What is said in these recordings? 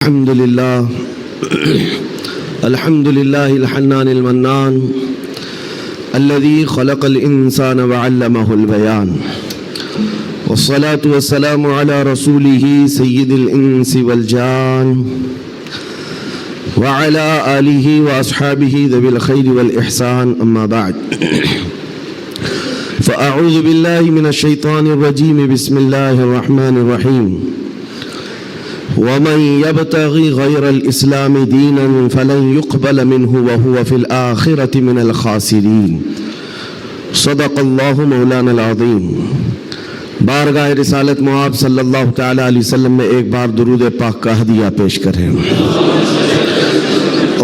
الحمد لله الحنان المنان الذي خلق الإنسان وعلمه البيان والصلاة والسلام على رسوله سيد الإنس والجان وعلى آله وأصحابه ذوي الخير والإحسان أما بعد فأعوذ بالله من الشيطان الرجيم بسم الله الرحمن الرحيم ومن يبتغي غير الإسلام دينا فلن يقبل منه وهو في الآخرة من الخاسرين صدق الله مولانا العظيم۔ بارگاہ رسالت مآب صلی اللہ تعالی علیہ وسلم میں ایک بار درود پاک کا ہدیہ پیش کریں۔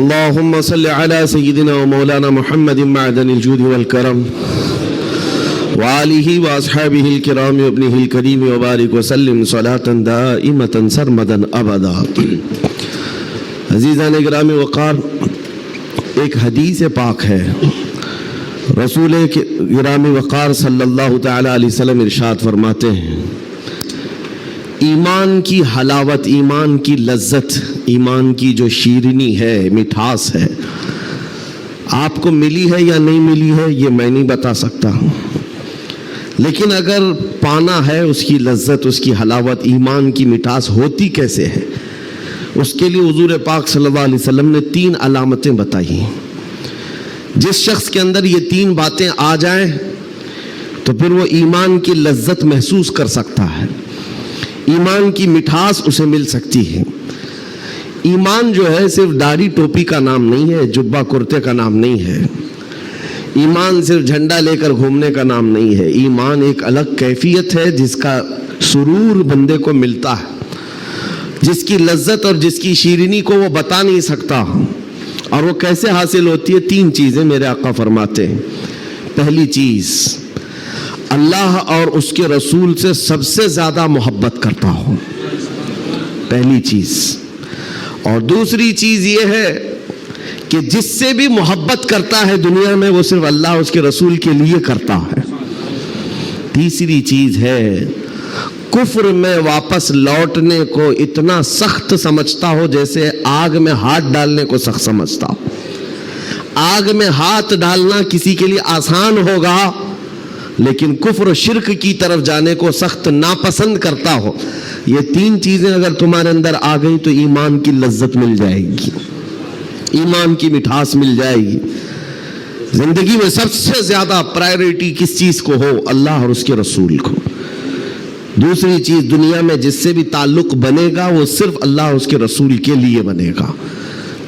اللہم صلی علی سیدنا و مولانا محمد معدن الجود والکرم وآلہ واصحابہ الکرام وابنہ الکریم وبارک وسلم صلاة دائمة سرمدا ابدا۔ عزیزان اکرام وقار، ایک حدیث پاک ہے، رسول گرامی وقار صلی اللہ تعالی علیہ وسلم ارشاد فرماتے ہیں، ایمان کی حلاوت، ایمان کی لذت، ایمان کی جو شیرینی ہے، مٹھاس ہے، آپ کو ملی ہے یا نہیں ملی ہے یہ میں نہیں بتا سکتا، لیکن اگر پانا ہے اس کی لذت، اس کی حلاوت، ایمان کی مٹھاس ہوتی کیسے ہے، اس کے لیے حضور پاک صلی اللہ علیہ وسلم نے 3 علامتیں بتائی ہیں۔ جس شخص کے اندر یہ 3 باتیں آ جائیں تو پھر وہ ایمان کی لذت محسوس کر سکتا ہے، ایمان کی مٹھاس اسے مل سکتی ہے۔ ایمان جو ہے صرف داڑھی ٹوپی کا نام نہیں ہے، جبہ کرتے کا نام نہیں ہے، ایمان صرف جھنڈا لے کر گھومنے کا نام نہیں ہے، ایمان ایک الگ کیفیت ہے جس کا سرور بندے کو ملتا ہے، جس کی لذت اور جس کی شیرینی کو وہ بتا نہیں سکتا، اور وہ کیسے حاصل ہوتی ہے؟ 3 چیزیں میرے آقا فرماتے ہیں۔ پہلی چیز، اللہ اور اس کے رسول سے سب سے زیادہ محبت کرتا ہو، پہلی چیز۔ اور دوسری چیز یہ ہے کہ جس سے بھی محبت کرتا ہے دنیا میں وہ صرف اللہ اور اس کے رسول کے لیے کرتا ہے۔ تیسری چیز ہے، کفر میں واپس لوٹنے کو اتنا سخت سمجھتا ہو جیسے آگ میں ہاتھ ڈالنے کو سخت سمجھتا ہو۔ آگ میں ہاتھ ڈالنا کسی کے لیے آسان ہوگا، لیکن کفر و شرک کی طرف جانے کو سخت ناپسند کرتا ہو۔ یہ 3 چیزیں اگر تمہارے اندر آ گئی تو ایمان کی لذت مل جائے گی، ایمان کی مٹھاس مل جائے گی۔ زندگی میں سب سے زیادہ پرائیورٹی کس چیز کو ہو؟ اللہ اور اس کے رسول کو۔ دوسری چیز، دنیا میں جس سے بھی تعلق بنے گا وہ صرف اللہ اور اس کے رسول کے لیے بنے گا۔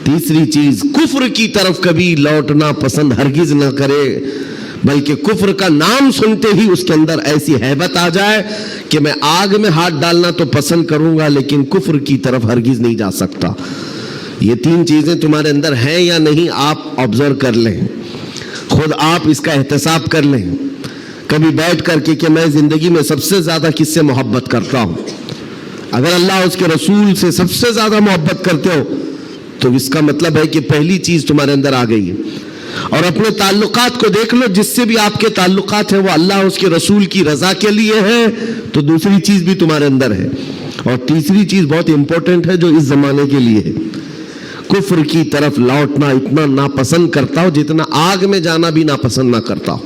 تیسری چیز، کفر کی طرف کبھی لوٹنا پسند ہرگز نہ کرے، بلکہ کفر کا نام سنتے ہی اس کے اندر ایسی ہیبت آ جائے کہ میں آگ میں ہاتھ ڈالنا تو پسند کروں گا لیکن کفر کی طرف ہرگز نہیں جا سکتا۔ یہ 3 چیزیں تمہارے اندر ہیں یا نہیں، آپ آبزرو کر لیں، خود آپ اس کا احتساب کر لیں کبھی بیٹھ کر کے کہ میں زندگی میں سب سے زیادہ کس سے محبت کرتا ہوں۔ اگر اللہ اس کے رسول سے سب سے زیادہ محبت کرتے ہو تو اس کا مطلب ہے کہ پہلی چیز تمہارے اندر آ گئی ہے۔ اور اپنے تعلقات کو دیکھ لو، جس سے بھی آپ کے تعلقات ہیں وہ اللہ اس کے رسول کی رضا کے لیے ہے تو دوسری چیز بھی تمہارے اندر ہے۔ اور تیسری چیز بہت امپورٹنٹ ہے جو اس زمانے کے لیے ہے، کفر کی طرف لوٹنا اتنا ناپسند کرتا ہو جتنا آگ میں جانا بھی ناپسند نہ کرتا ہو۔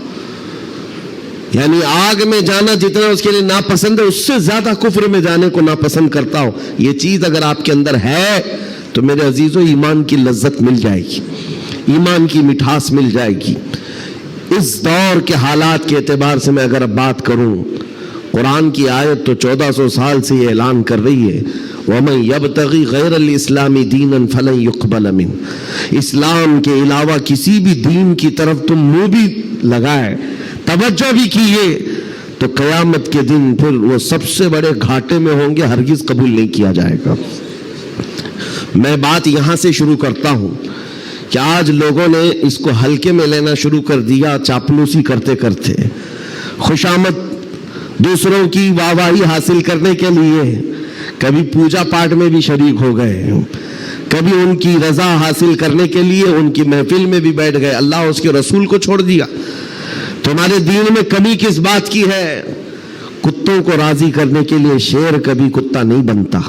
یعنی آگ میں جانا جتنا اس کے لیے ناپسند ہے اس سے زیادہ کفر میں جانے کو ناپسند کرتا ہو۔ یہ چیز اگر آپ کے اندر ہے تو میرے عزیزو ایمان کی لذت مل جائے گی، ایمان کی مٹھاس مل جائے گی۔ اس دور کے حالات کے اعتبار سے میں اگر اب بات کروں، قرآن کی آیت تو 1400 سال سے یہ اعلان کر رہی ہے، وَمَنْ يَبْتَغِي غَيْرَ الْإِسْلَامِ دِينًا فَلَنْ يُقْبَلَ مِنْهُ۔ اسلام کے علاوہ کسی بھی دین کی طرف تم منہ بھی لگائے، توجہ بھی کیے تو قیامت کے دن پھر وہ سب سے بڑے گھاٹے میں ہوں گے، ہرگز قبول نہیں کیا جائے گا۔ میں بات یہاں سے شروع کرتا ہوں کہ آج لوگوں نے اس کو ہلکے میں لینا شروع کر دیا، چاپلوسی کرتے کرتے، خوشامد دوسروں کی واہواہی حاصل کرنے کے لیے کبھی پوجا پاٹ میں بھی شریک ہو گئے، کبھی ان کی رضا حاصل کرنے کے لیے ان کی محفل میں بھی بیٹھ گئے، اللہ اس کے رسول کو چھوڑ دیا۔ تمہارے دین میں کمی کس بات کی ہے؟ کتوں کو راضی کرنے کے لیے شیر کبھی کتا نہیں بنتا،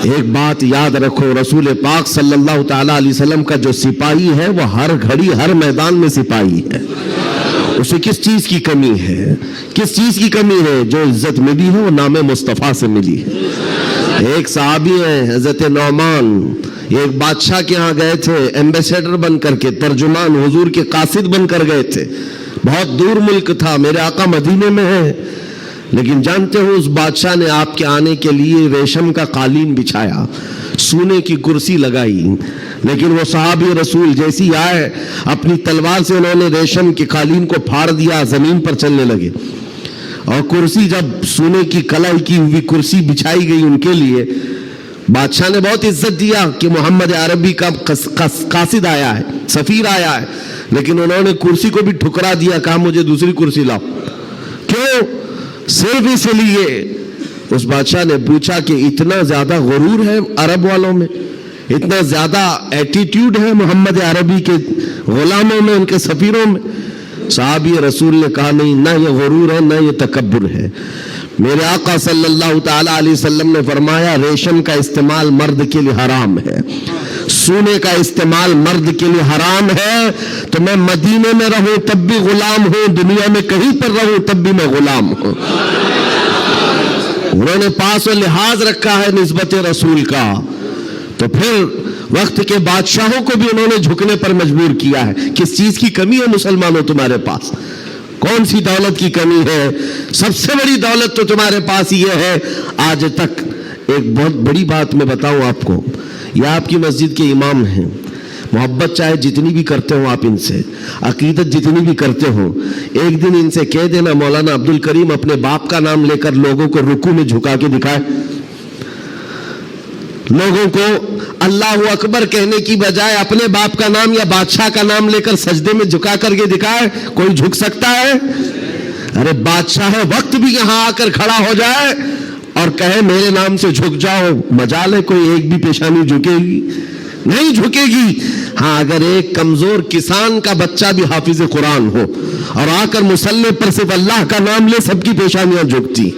ایک بات یاد رکھو، رسول پاک صلی اللہ تعالیٰ علیہ وسلم کا جو سپاہی ہے وہ ہر گھڑی ہر میدان میں سپاہی ہے. اسے کس چیز کی کمی ہے؟ کس چیز کی کمی ہے؟ جو عزت ملی ہے وہ نام مصطفیٰ سے ملی ہے. ایک صحابی ہیں حضرت نعمان، ایک بادشاہ کے ہاں گئے تھے ایمبیسیڈر بن کر کے، ترجمان حضور کے قاصد بن کر گئے تھے. بہت دور ملک تھا، میرے آقا مدینے میں ہے، لیکن جانتے ہو اس بادشاہ نے آپ کے آنے کے لیے ریشم کا قالین بچھایا، سونے کی کرسی لگائی. لیکن وہ صحابی رسول جیسی آئے، اپنی تلوار سے انہوں نے ریشم کے قالین کو پھاڑ دیا، زمین پر چلنے لگے. اور کرسی جب سونے کی کلائی کی ہوئی کرسی بچھائی گئی ان کے لیے، بادشاہ نے بہت عزت دیا کہ محمد عربی کا قاصد آیا ہے، سفیر آیا ہے، لیکن انہوں نے کرسی کو بھی ٹھکرا دیا، کہا مجھے دوسری کرسی لاؤ. کیوں؟ صرف اس لیے. اس بادشاہ نے پوچھا کہ اتنا زیادہ غرور ہے عرب والوں میں، اتنا زیادہ ایٹیٹیوڈ ہے محمد عربی کے غلاموں میں، ان کے سفیروں میں؟ صحابی رسول نے کہا نہیں، نہ یہ غرور ہے نہ یہ تکبر ہے. میرے آقا صلی اللہ تعالیٰ علیہ وسلم نے فرمایا ریشم کا استعمال مرد کے لیے حرام ہے، سونے کا استعمال مرد کے لیے حرام ہے. تو میں مدینے میں رہوں تب بھی غلام ہوں، دنیا میں کہیں پر رہوں تب بھی میں غلام ہوں. انہوں نے پاس و لحاظ رکھا ہے نسبت رسول کا. تو پھر وقت کے بادشاہوں کو بھی انہوں نے جھکنے پر مجبور کیا ہے. کس چیز کی کمی ہے مسلمانوں تمہارے پاس؟ کون سی دولت کی کمی ہے؟ سب سے بڑی دولت تو تمہارے پاس یہ ہے. آج تک ایک بہت بڑی بات میں بتاؤں آپ کو، یہ آپ کی مسجد کے امام ہیں، محبت چاہے جتنی بھی کرتے ہوں آپ ان سے، عقیدت جتنی بھی کرتے ہوں، ایک دن ان سے کہہ دینا مولانا عبد الکریم اپنے باپ کا نام لے کر لوگوں کو رکوع میں جھکا کے دکھائے. لوگوں کو اللہ اکبر کہنے کی بجائے اپنے باپ کا نام یا بادشاہ کا نام لے کر سجدے میں جھکا کر کے دکھائے. کوئی جھک سکتا ہے؟ ارے بادشاہ وقت بھی یہاں آ کر کھڑا ہو جائے اور کہے میرے نام سے جھک جاؤ، مجال ہے کوئی ایک بھی پیشانی جھکے گی؟ نہیں جھکے گی. ہاں اگر ایک کمزور کسان کا بچہ بھی حافظ قرآن ہو اور آ کر مصلی پر صرف اللہ کا نام لے، سب کی پیشانیاں جھکتی.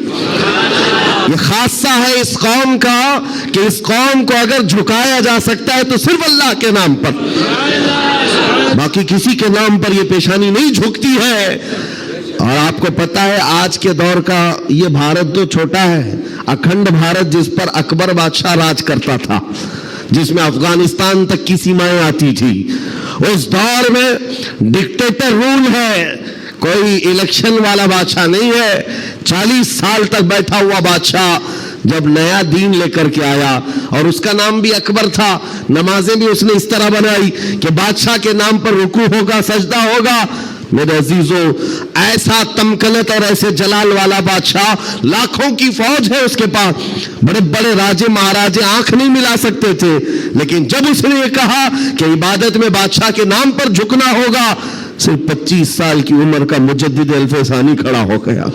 یہ خاصہ ہے اس قوم کا کہ اس قوم کو اگر جھکایا جا سکتا ہے تو صرف اللہ کے نام پر، باقی کسی کے نام پر یہ پیشانی نہیں جھکتی ہے. اور آپ کو پتا ہے آج کے دور کا یہ بھارت تو چھوٹا ہے، اکھنڈ بھارت جس پر اکبر بادشاہ راج کرتا تھا، جس میں افغانستان تک کی سیمائیں آتی تھی، اس دور میں ڈکٹیٹر رول ہے، کوئی الیکشن والا بادشاہ نہیں ہے. 40 سال تک بیٹھا ہوا بادشاہ جب نیا دین لے کر کے آیا، اور اس کا نام بھی اکبر تھا، نمازیں بھی اس نے اس طرح بنائی کہ بادشاہ کے نام پر رکوع ہوگا، سجدہ ہوگا. میرے عزیزو، ایسا تمکنت اور ایسے جلال والا بادشاہ، لاکھوں کی فوج ہے اس کے پاس، بڑے بڑے راجے مہاراجے آنکھ نہیں ملا سکتے تھے، لیکن جب اس نے یہ کہا کہ عبادت میں بادشاہ کے نام پر جھکنا ہوگا، صرف 25 سال کی عمر کا مجدد الف ثانی کھڑا ہو گیا،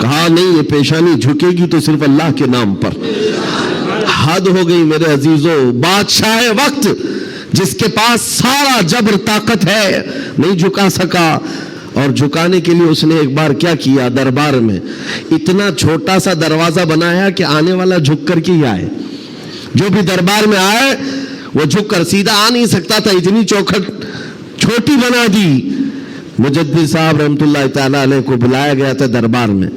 کہا نہیں یہ پیشانی جھکے گی تو صرف اللہ کے نام پر. حد ہو گئی میرے عزیزو. بادشاہ وقت جس کے پاس سارا جبر طاقت ہے نہیں جھکا سکا. اور جھکانے کے لیے اس نے ایک بار کیا کیا، دربار میں اتنا چھوٹا سا دروازہ بنایا کہ آنے والا جھک کر کے ہی آئے، جو بھی دربار میں آئے وہ جھک کر، سیدھا آ نہیں سکتا تھا، اتنی چوکھٹ چھوٹی بنا دی. مجدد صاحب رحمت اللہ تعالیٰ علیہ کو بلایا گیا تھا دربار میں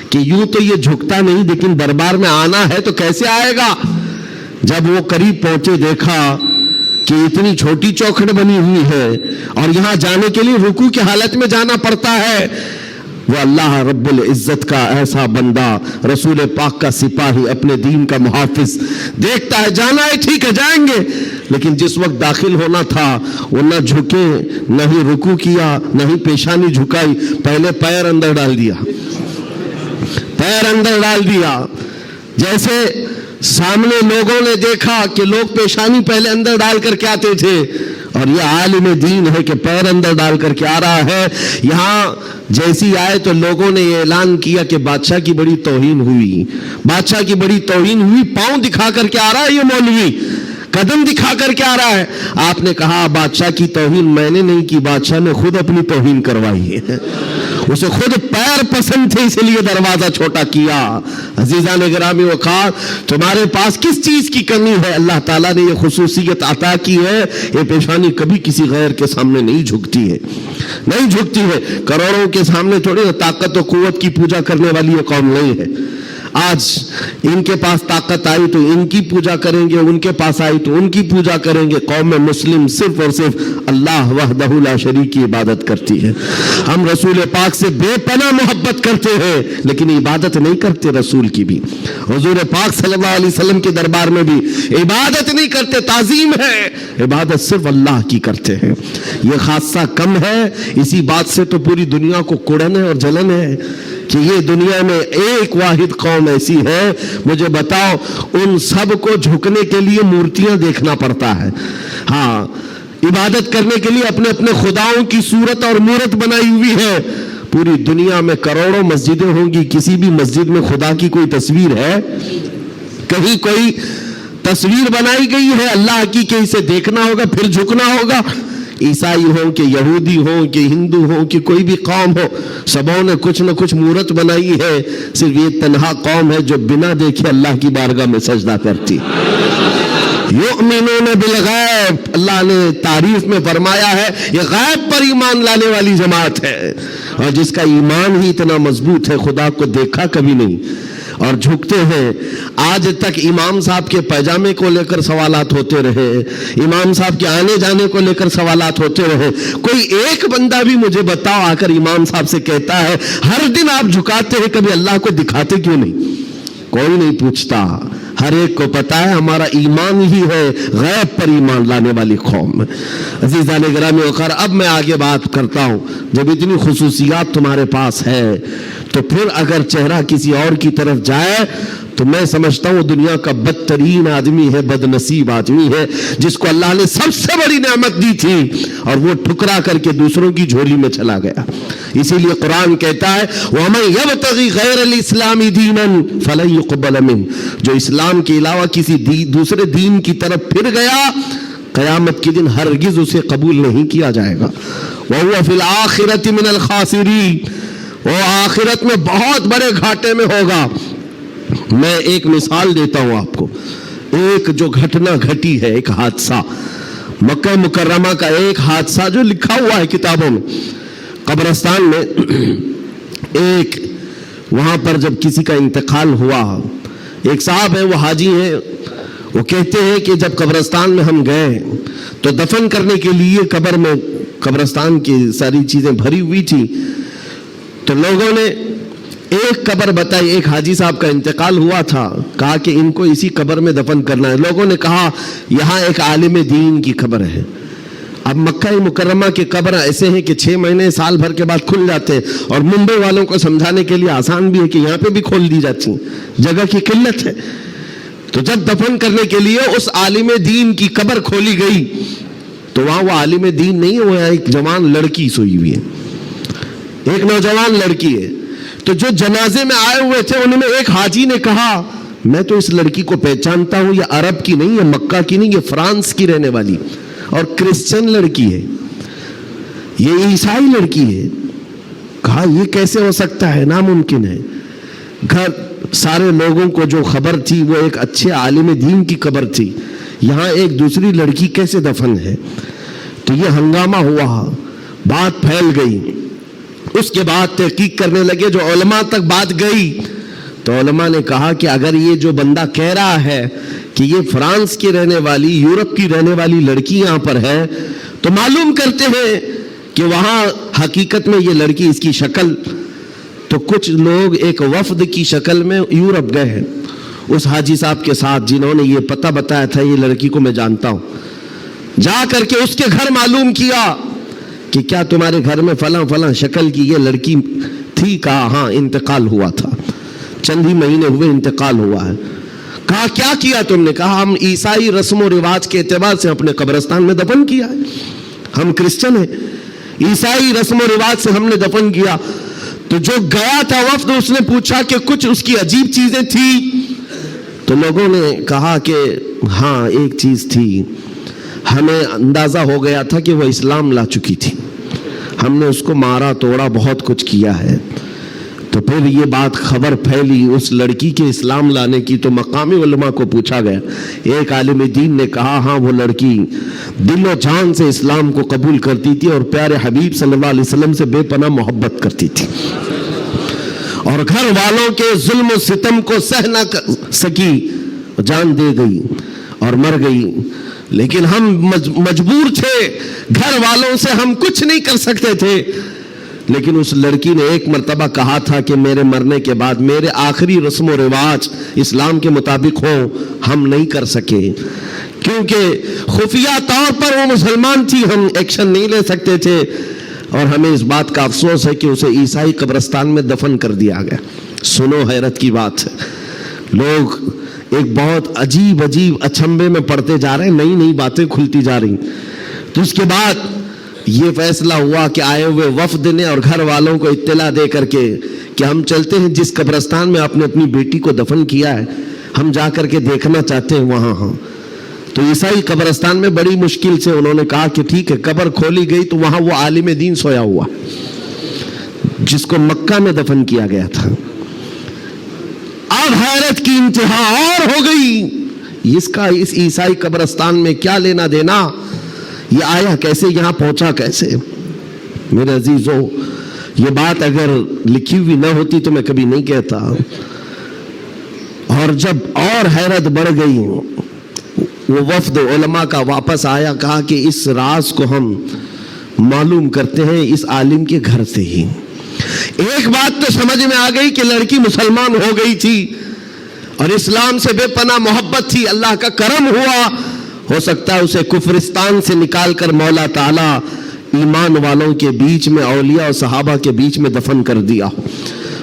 کہ یوں تو یہ جھکتا نہیں، لیکن دربار میں آنا ہے تو کیسے آئے گا. جب وہ قریب پہنچے دیکھا کہ اتنی چھوٹی چوکھٹ بنی ہوئی ہے اور یہاں جانے کے لیے رکوع کی حالت میں جانا پڑتا ہے. وہ اللہ رب العزت کا ایسا بندہ، رسول پاک کا سپاہی، اپنے دین کا محافظ، دیکھتا ہے جانا ہے ٹھیک ہے جائیں گے، لیکن جس وقت داخل ہونا تھا وہ نہ جھکے، نہ ہی رکوع کیا، نہ ہی پیشانی جھکائی، پہلے پیر اندر ڈال دیا، پیر اندر ڈال دیا. جیسے سامنے لوگوں نے دیکھا کہ لوگ پیشانی پہلے اندر ڈال کر کے آتے تھے، اور یہ عالم دین ہے کہ پیر اندر ڈال کر کے آ رہا ہے. یہاں جیسی آئے تو لوگوں نے یہ اعلان کیا کہ بادشاہ کی بڑی توہین ہوئی، بادشاہ کی بڑی توہین ہوئی، پاؤں دکھا کر کے آ رہا ہے یہ مولوی، قدم دکھا کر کے آ رہا ہے. آپ نے کہا بادشاہ کی توہین میں نے نہیں کی، بادشاہ نے خود اپنی توہین کروائی ہے. اسے خود پیر پسند تھے اس لیے دروازہ چھوٹا کیا. عزیزان گرامی وقار, تمہارے پاس کس چیز کی کمی ہے؟ اللہ تعالیٰ نے یہ خصوصیت عطا کی ہے, یہ پیشانی کبھی کسی غیر کے سامنے نہیں جھکتی ہے, نہیں جھکتی ہے. کروڑوں کے سامنے تھوڑی طاقت و قوت کی پوجا کرنے والی یہ قوم نہیں ہے. آج ان کے پاس طاقت آئی تو ان کی پوجا کریں گے, ان کے پاس آئی تو ان کی پوجا کریں گے. قوم مسلم صرف اور صرف اللہ وحدہ لا شریک کی عبادت کرتی ہے. ہم رسول پاک سے بے پناہ محبت کرتے ہیں لیکن عبادت نہیں کرتے رسول کی بھی. حضور پاک صلی اللہ علیہ وسلم کے دربار میں بھی عبادت نہیں کرتے, تعظیم ہے, عبادت صرف اللہ کی کرتے ہیں. یہ خاصہ کم ہے, اسی بات سے تو پوری دنیا کو کڑن ہے اور جلن ہے کہ یہ دنیا میں ایک واحد قوم ایسی ہے. مجھے بتاؤ, ان سب کو جھکنے کے لیے مورتیاں دیکھنا پڑتا ہے. ہاں, عبادت کرنے کے لیے اپنے اپنے خداؤں کی صورت اور مورت بنائی ہوئی ہے. پوری دنیا میں کروڑوں مسجدیں ہوں گی, کسی بھی مسجد میں خدا کی کوئی تصویر ہے؟ کہیں کوئی تصویر بنائی گئی ہے اللہ کی کہ اسے دیکھنا ہوگا پھر جھکنا ہوگا؟ عیسائی ہوں کہ یہودی ہوں کہ ہندو ہوں کہ کوئی بھی قوم ہو, سبوں نے کچھ نہ کچھ مورت بنائی ہے. صرف یہ تنہا قوم ہے جو بنا دیکھے اللہ کی بارگاہ میں سجدہ کرتی. یؤمنون بالغیب, اللہ نے تعریف میں فرمایا ہے یہ غیب پر ایمان لانے والی جماعت ہے, اور جس کا ایمان ہی اتنا مضبوط ہے خدا کو دیکھا کبھی نہیں اور جھکتے ہیں. آج تک امام صاحب کے پیجامے کو لے کر سوالات ہوتے رہے, امام صاحب کے آنے جانے کو لے کر سوالات ہوتے رہے. کوئی ایک بندہ بھی مجھے بتاؤ آ کر امام صاحب سے کہتا ہے ہر دن آپ جھکاتے ہیں کبھی اللہ کو دکھاتے کیوں نہیں؟ کوئی نہیں پوچھتا. ہر ایک کو پتا ہے ہمارا ایمان ہی ہے غیب پر ایمان لانے والی قوم. عزیزان گرامی وقار, اب میں آگے بات کرتا ہوں. جب اتنی خصوصیات تمہارے پاس ہے تو پھر اگر چہرہ کسی اور کی طرف جائے تو میں سمجھتا ہوں دنیا کا بدترین آدمی ہے, بد نصیب آدمی ہے, جس کو اللہ نے سب سے بڑی نعمت دی تھی اور وہ ٹھکرا کر کے دوسروں کی جھولی میں چلا گیا. اسی لیے قرآن کہتا ہے وَمَن يَبْتَغِ غَيْرَ الْإِسْلَامِ دِينًا فَلَن يُقْبَلَ مِنْهُ, جو اسلام کے علاوہ کسی دوسرے دین کی طرف پھر گیا قیامت کے دن ہرگز اسے قبول نہیں کیا جائے گا. وَهُوَ فِي الْآخِرَةِ مِنَ الْخَاسِرِينَ, وہ آخرت میں بہت بڑے گھاٹے میں ہوگا. میں ایک مثال دیتا ہوں آپ کو. ایک جو گھٹنا گھٹی ہے, ایک حادثہ, مکہ مکرمہ کا ایک حادثہ جو لکھا ہوا ہے کتابوں میں. قبرستان میں ایک وہاں پر جب کسی کا انتقال ہوا, ایک صاحب ہیں وہ حاجی ہیں, وہ کہتے ہیں کہ جب قبرستان میں ہم گئے تو دفن کرنے کے لیے قبر میں قبرستان کی ساری چیزیں بھری ہوئی تھی, تو لوگوں نے ایک قبر بتائی. ایک حاجی صاحب کا انتقال ہوا تھا, کہا کہ ان کو اسی قبر میں دفن کرنا ہے. لوگوں نے کہا یہاں ایک عالم دین کی قبر ہے. اب مکہ مکرمہ کی قبر ایسے ہیں کہ 6 مہینے سال بھر کے بعد کھل جاتے ہیں, اور ممبئی والوں کو سمجھانے کے لیے آسان بھی ہے کہ یہاں پہ بھی کھول دی جاتی ہیں, جگہ کی قلت ہے. تو جب دفن کرنے کے لیے اس عالم دین کی قبر کھولی گئی تو وہاں وہ عالم دین نہیں ہے, وہ ایک جوان لڑکی سوئی ہوئی ہے, ایک نوجوان لڑکی ہے. تو جو جنازے میں آئے ہوئے تھے ان میں ایک حاجی نے کہا میں تو اس لڑکی کو پہچانتا ہوں, یہ عرب کی نہیں, یہ مکہ کی نہیں, یہ فرانس کی رہنے والی اور کرسچن لڑکی ہے, یہ عیسائی لڑکی ہے. کہا یہ کیسے ہو سکتا ہے, ناممکن ہے. گھر سارے لوگوں کو جو خبر تھی وہ ایک اچھے عالم دین کی قبر تھی, یہاں ایک دوسری لڑکی کیسے دفن ہے. تو یہ ہنگامہ ہوا, بات پھیل گئی. اس کے بعد تحقیق کرنے لگے, جو علماء تک بات گئی تو علماء نے کہا کہ اگر یہ جو بندہ کہہ رہا ہے کہ یہ فرانس کی رہنے والی, یورپ کی رہنے والی لڑکی یہاں پر ہے, تو معلوم کرتے ہیں کہ وہاں حقیقت میں یہ لڑکی, اس کی شکل. تو کچھ لوگ ایک وفد کی شکل میں یورپ گئے ہیں اس حاجی صاحب کے ساتھ, جنہوں نے یہ پتہ بتایا تھا یہ لڑکی کو میں جانتا ہوں. جا کر کے اس کے گھر معلوم کیا کہ کیا تمہارے گھر میں فلاں فلاں شکل کی یہ لڑکی تھی. کہا ہاں, انتقال ہوا تھا, چند ہی مہینے ہوئے انتقال ہوا ہے. کہا کیا کیا تم نے؟ کہا ہم عیسائی رسم و رواج کے اعتبار سے اپنے قبرستان میں دفن کیا ہے, ہم کرسچن ہیں, عیسائی رسم و رواج سے ہم نے دفن کیا. تو جو گیا تھا وفد اس نے پوچھا کہ کچھ اس کی عجیب چیزیں تھی. تو لوگوں نے کہا کہ ہاں ایک چیز تھی, ہمیں اندازہ ہو گیا تھا کہ وہ اسلام لا چکی تھی, ہم نے اس کو مارا توڑا بہت کچھ کیا ہے. تو پھر یہ بات خبر پھیلی اس لڑکی کے اسلام لانے کی, تو مقامی علماء کو پوچھا گیا. ایک عالم دین نے کہا ہاں وہ لڑکی دل و جان سے اسلام کو قبول کرتی تھی اور پیارے حبیب صلی اللہ علیہ وسلم سے بے پناہ محبت کرتی تھی, اور گھر والوں کے ظلم و ستم کو سہ نہ سکی, جان دے گئی اور مر گئی. لیکن ہم مجبور تھے, گھر والوں سے ہم کچھ نہیں کر سکتے تھے. لیکن اس لڑکی نے ایک مرتبہ کہا تھا کہ میرے مرنے کے بعد میرے آخری رسم و رواج اسلام کے مطابق ہوں. ہم نہیں کر سکے کیونکہ خفیہ طور پر وہ مسلمان تھی, ہم ایکشن نہیں لے سکتے تھے. اور ہمیں اس بات کا افسوس ہے کہ اسے عیسائی قبرستان میں دفن کر دیا گیا. سنو حیرت کی بات ہے, لوگ ایک بہت عجیب اچنبے میں پڑتے جا رہے ہیں, نئی نئی باتیں کھلتی جا رہی. تو اس کے بعد یہ فیصلہ ہوا کہ آئے ہوئے وفد نے اور گھر والوں کو اطلاع دے کر کے کہ ہم چلتے ہیں جس قبرستان میں آپ نے اپنی بیٹی کو دفن کیا ہے, ہم جا کر کے دیکھنا چاہتے ہیں وہاں. ہاں تو عیسائی قبرستان میں بڑی مشکل سے انہوں نے کہا کہ ٹھیک ہے. قبر کھولی گئی تو وہاں وہ عالم دین سویا ہوا جس کو مکہ میں دفن کیا گیا تھا. اب حیرت کی انتہا اور ہو گئی, اس کا اس عیسائی قبرستان میں کیا لینا دینا, یہ آیا کیسے, یہاں پہنچا کیسے. میرے عزیزو, یہ بات اگر لکھی ہوئی نہ ہوتی تو میں کبھی نہیں کہتا. اور جب اور حیرت بڑھ گئی, وہ وفد علماء کا واپس آیا, کہا کہ اس راز کو ہم معلوم کرتے ہیں اس عالم کے گھر سے ہی. ایک بات تو سمجھ میں آ گئی کہ لڑکی مسلمان ہو گئی تھی اور اسلام سے بے پناہ محبت تھی. اللہ کا کرم ہوا, ہو سکتا ہے اسے کفرستان سے نکال کر مولا تعالیٰ ایمان والوں کے بیچ میں, اولیاء اور صحابہ کے بیچ میں دفن کر دیا ہو.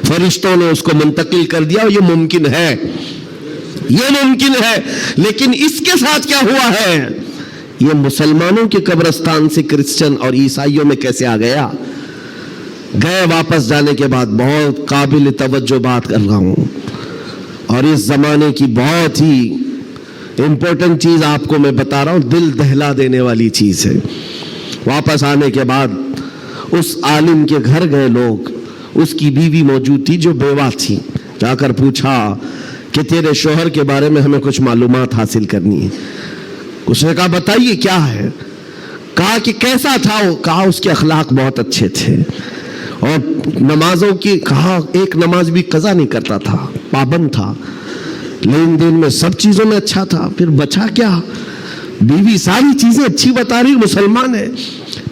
فرشتوں نے اس کو منتقل کر دیا, اور یہ ممکن ہے, یہ ممکن ہے. لیکن اس کے ساتھ کیا ہوا ہے, یہ مسلمانوں کے قبرستان سے کرسچن اور عیسائیوں میں کیسے آ گیا. گئے واپس جانے کے بعد بہت قابل توجہ بات کر رہا ہوں, اور اس زمانے کی بہت ہی امپورٹنٹ چیز آپ کو میں بتا رہا ہوں, دل دہلا دینے والی چیز ہے. واپس آنے کے بعد اس عالم کے گھر گئے لوگ, اس کی بیوی موجود تھی جو بیوہ تھی. جا کر پوچھا کہ تیرے شوہر کے بارے میں ہمیں کچھ معلومات حاصل کرنی ہے. اس نے کہا بتائیے کیا ہے. کہا کہ کیسا تھا وہ. کہا اس کے اخلاق بہت اچھے تھے, اور نمازوں کی, کہا ایک نماز بھی قضا نہیں کرتا تھا, پابند تھا, لین دین میں سب چیزوں میں اچھا تھا. پھر بچا کیا, بیوی ساری چیزیں اچھی بتا رہی, مسلمان ہے.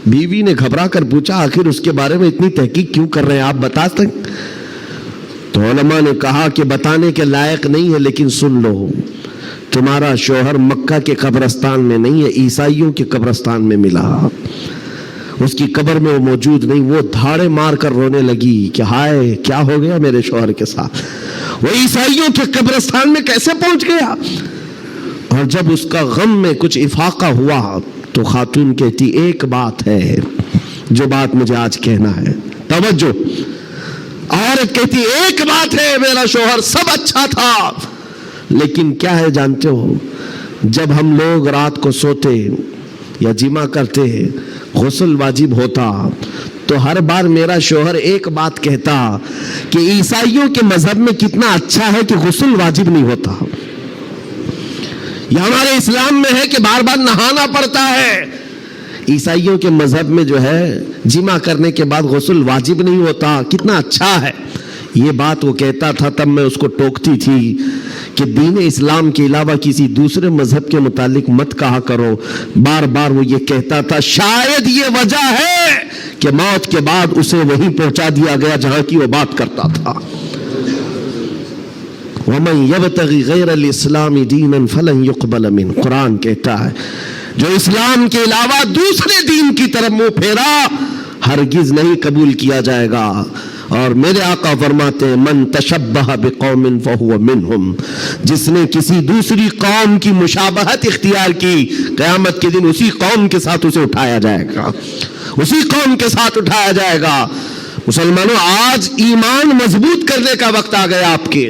بیوی نے گھبرا کر پوچھا آخر اس کے بارے میں اتنی تحقیق کیوں کر رہے ہیں, آپ بتا سکتے. تو علماء نے کہا کہ بتانے کے لائق نہیں ہے, لیکن سن لو, تمہارا شوہر مکہ کے قبرستان میں نہیں ہے, عیسائیوں کے قبرستان میں ملا. اس کی قبر میں وہ موجود نہیں. وہ دھاڑے مار کر رونے لگی کہ ہائے کیا ہو گیا میرے شوہر کے ساتھ, وہ عیسائیوں کے قبرستان میں کیسے پہنچ گیا. اور جب اس کا غم میں کچھ افاقہ ہوا تو خاتون کہتی ایک بات ہے جو بات مجھے آج کہنا ہے, توجہ. عورت کہتی ایک بات ہے, میرا شوہر سب اچھا تھا, لیکن کیا ہے جانتے ہو, جب ہم لوگ رات کو سوتے یا جمع کرتے غسل واجب ہوتا تو ہر بار میرا شوہر ایک بات کہتا کہ عیسائیوں کے مذہب میں کتنا اچھا ہے کہ غسل واجب نہیں ہوتا. یہ ہمارے اسلام میں ہے کہ بار بار نہانا پڑتا ہے, عیسائیوں کے مذہب میں جو ہے جمع کرنے کے بعد غسل واجب نہیں ہوتا, کتنا اچھا ہے. یہ بات وہ کہتا تھا, تب میں اس کو ٹوکتی تھی کہ دین اسلام کے علاوہ کسی دوسرے مذہب کے متعلق مت کہا کرو. بار بار وہ یہ کہتا تھا, شاید یہ وجہ ہے کہ موت کے بعد اسے وہیں پہنچا دیا گیا جہاں کی وہ بات کرتا تھا. وَمَن يَبْتَغِ غَيْرَ الْإِسْلَامِ دِينًا فَلَن يُقْبَلَ مِنْهُ, قرآن کہتا ہے جو اسلام کے علاوہ دوسرے دین کی طرف منہ پھیرا ہرگز نہیں قبول کیا جائے گا. اور میرے آقا فرماتے ہیں من تشبہ بقوم فہو منہم, جس نے کسی دوسری قوم کی مشابہت اختیار کی قیامت کے دن اسی قوم کے ساتھ اسے اٹھایا جائے گا, اسی قوم کے ساتھ اٹھایا جائے گا. مسلمانوں, آج ایمان مضبوط کرنے کا وقت آ گیا آپ کے.